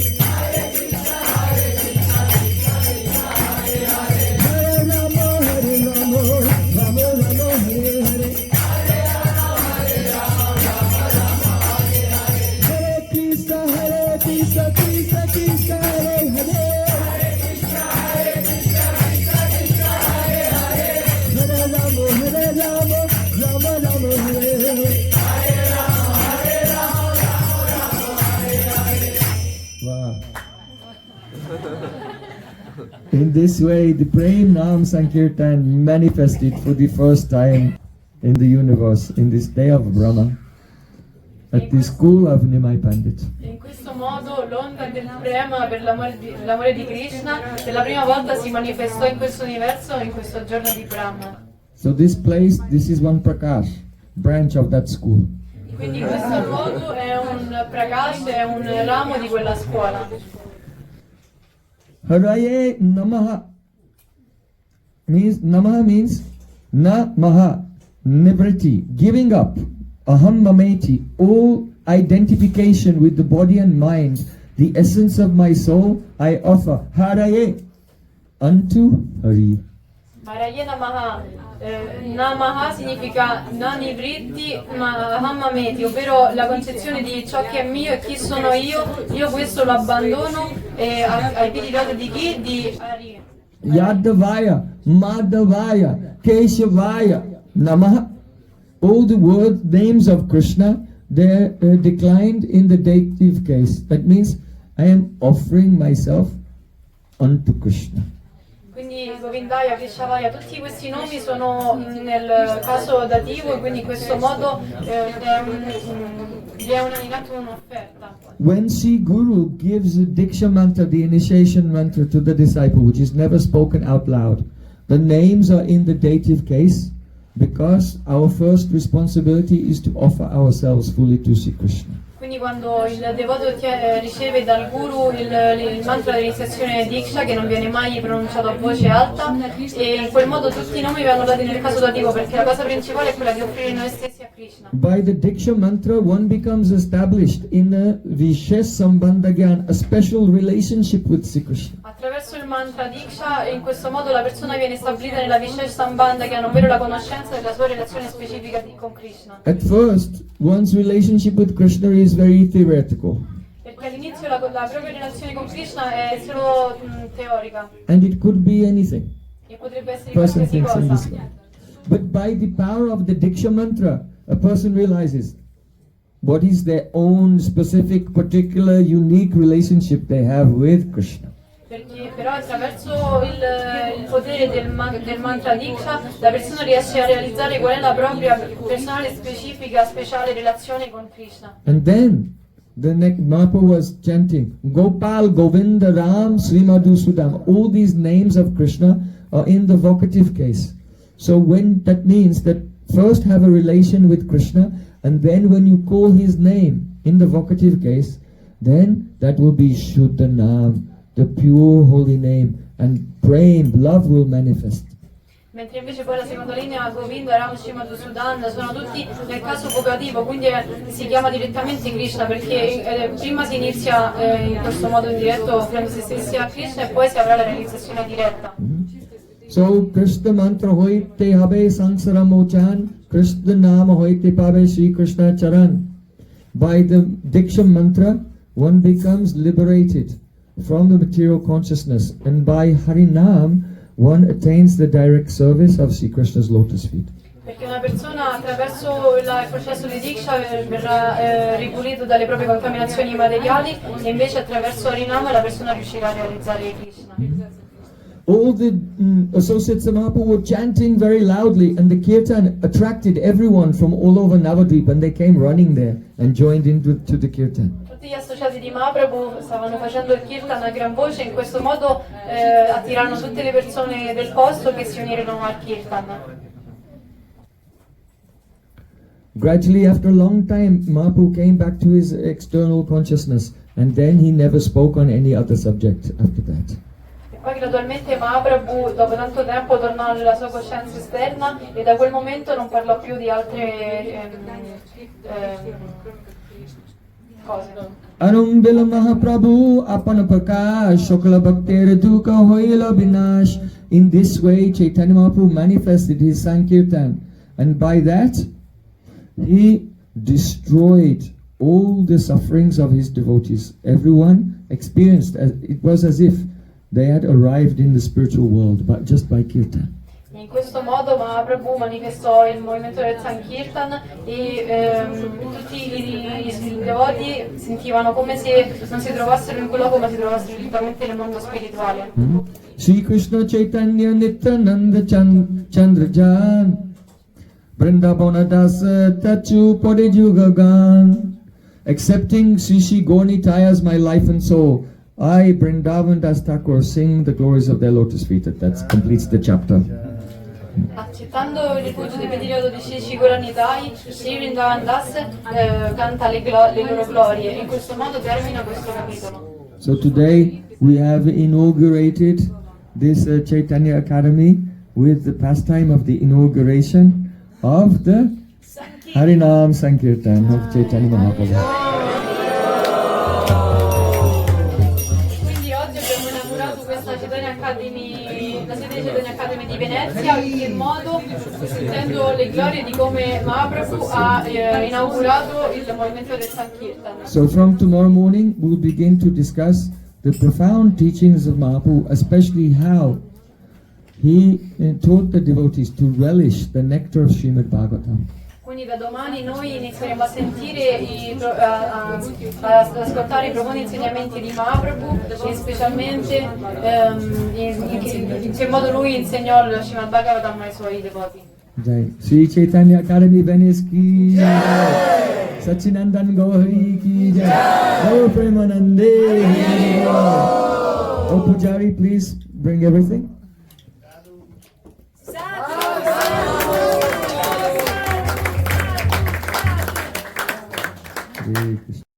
Hare Rama Rama Rama Hare Hare Hare Krishna Krishna Krishna Hare Hare Hare Rama Rama Rama Hare Hare Wow. In this way, the Prem Nam Sankirtan manifested for the first time in the universe, in this day of Brahma, at the school of Nimai Pandit. in questo modo l'onda del Prema per l'amore di Krishna per la prima volta si manifestò in questo universo, in questo giorno di Brahma. So this place, this is one Prakash, branch of that school. Quindi questo luogo è un prakash, è un ramo di quella scuola. Haraye Namaha means Namaha, Nivriti, giving up, Aham Mameti, all identification with the body and mind, the essence of my soul, I offer Haraye unto Hari. Haraye Namaha. Namaha significa Nani Vritti Mahamameti, ovvero la concezione di ciò che è mio e chi sono io questo lo abbandono ai piedi di chi? Di Hari. Yadavaya, Madhavaya, Keshavaya, Namaha. All the word names of Krishna, they're declined in the dative case. That means I am offering myself unto Krishna. Quindi Govindaya, Keshavaya, tutti questi nomi sono nel caso dativo e quindi in questo modo vi è in atto un'offerta. When Sri Guru gives the Diksha mantra, the initiation mantra to the disciple, which is never spoken out loud, the names are in the dative case, because our first responsibility is to offer ourselves fully to Sri Krishna. Quindi quando il devoto riceve dal guru il mantra dell'iniziazione Diksha, che non viene mai pronunciato a voce alta, e in quel modo tutti i nomi vengono dati nel caso dativo, perché la cosa principale è quella di offrire noi stessi a Krishna. By the Diksha mantra, one becomes established in a Vishesh Sambandha Gyan, a special relationship with Sri Krishna. Attraverso il mantra Diksha, in questo modo la persona viene stabilita nella Vishesh Sambandha, che ovvero la conoscenza della sua relazione specifica con Krishna. At first, one's relationship with Krishna is very theoretical. Perché all'inizio la propria relazione con Krishna è solo teorica. And it could be anything. E potrebbe essere Person qualsiasi thinks in cosa. this way. But by the power of the Diksha mantra, a person realizes what is their own specific, particular, unique relationship they have with Krishna. Perché però attraverso il potere del mantra Diksha la persona riesce a realizzare qual è la propria personale, specifica, speciale relazione con Krishna. And then the next Mahaprabhu was chanting Gopal, Govinda, Ram, Srimadhu, Sudam. All these names of Krishna are in the vocative case. So when that means that first have a relation with Krishna, and then when you call his name in the vocative case, then that will be Shuddha Nam, the pure holy name, and Prem, love will manifest. Mentre invece poi la seconda linea, Govinda, Ram, Srimadu, Sudan, sono tutti nel caso vocativo, quindi si chiama direttamente Krishna, perché prima si inizia in questo modo indiretto offrendo se stessi a Krishna e poi si avrà la realizzazione diretta. So Krishna mantra hoite habe sangsara mochan, Krishna nama hoite pabe Sri Krishna charan. By the Diksha mantra, one becomes liberated from the material consciousness, and by Harinam, one attains the direct service of Sri Krishna's lotus feet. Perché una persona attraverso il processo di Diksha verrà ripulito dalle proprie contaminazioni materiali, e invece attraverso Harinama la persona riuscirà a realizzare Krishna. All the associates of Mahaprabhu were chanting very loudly, and the kirtan attracted everyone from all over Navadvip, and they came running there and joined into the kirtan. Tutti gli associati di Mahaprabhu stavano facendo il kirtan a gran voce, in questo modo attirarono tutte le persone del posto che si unirono al kirtan. Gradually, after a long time, Mahaprabhu came back to his external consciousness, and then he never spoke on any other subject after that. Poi gradualmente Mahaprabhu dopo tanto tempo tornò nella sua coscienza esterna, e da quel momento non parlò più di altre cose. Anumbila Mahaprabhu apana prakash shokla bhakter dukkha hoila binash. In this way, Chaitanya Mahaprabhu manifested his Sankirtan, and by that he destroyed all the sufferings of his devotees. Everyone experienced, it was as if they had arrived in the spiritual world, but just by kirtan. In questo modo Mahaprabhu manifestò il movimento del Sankirtan, e tutti i devoti sentivano come se non si trovassero in quel luogo, ma si trovassero direttamente nel mondo spirituale. Sri Krishna Chaitanya Nityananda Chandrajan Vrindavana Dasa Tachu Podijugagan. Accepting Sri Gaur-Nitaya as my life and soul, I, Vrindavan Das Thakur, sing the glories of their lotus feet. That completes the chapter. Accettando il rifugio di periodo di Shri Gaur-Nitai, Shri Vrindavan Das canta le loro glorie, e in questo modo termina questo capitolo. So today we have inaugurated this Chaitanya Academy with the pastime of the inauguration of the Harinama-Sankirtana of Chaitanya Mahaprabhu. La sede di Chaitanya Academy di Venezia, in modo sentendo le glorie di come Mahaprabhu ha inaugurato il movimento del Sankirtan. So from tomorrow morning we'll begin to discuss the profound teachings of Mahaprabhu, especially how he taught the devotees to relish the nectar of Srimad Bhagavatam. Quindi da domani noi inizieremo a sentire, ad ascoltare i profondi insegnamenti di Mahaprabhu, e specialmente in che modo lui insegnò il Srimad Bhagavatam ai suoi devoti. Jai. Sri Chaitanya Academy Venice ki jai. Sachinandan Gauri ki jai. Gaur Premanande. Oh Pujari, please bring everything. Hare Krishna.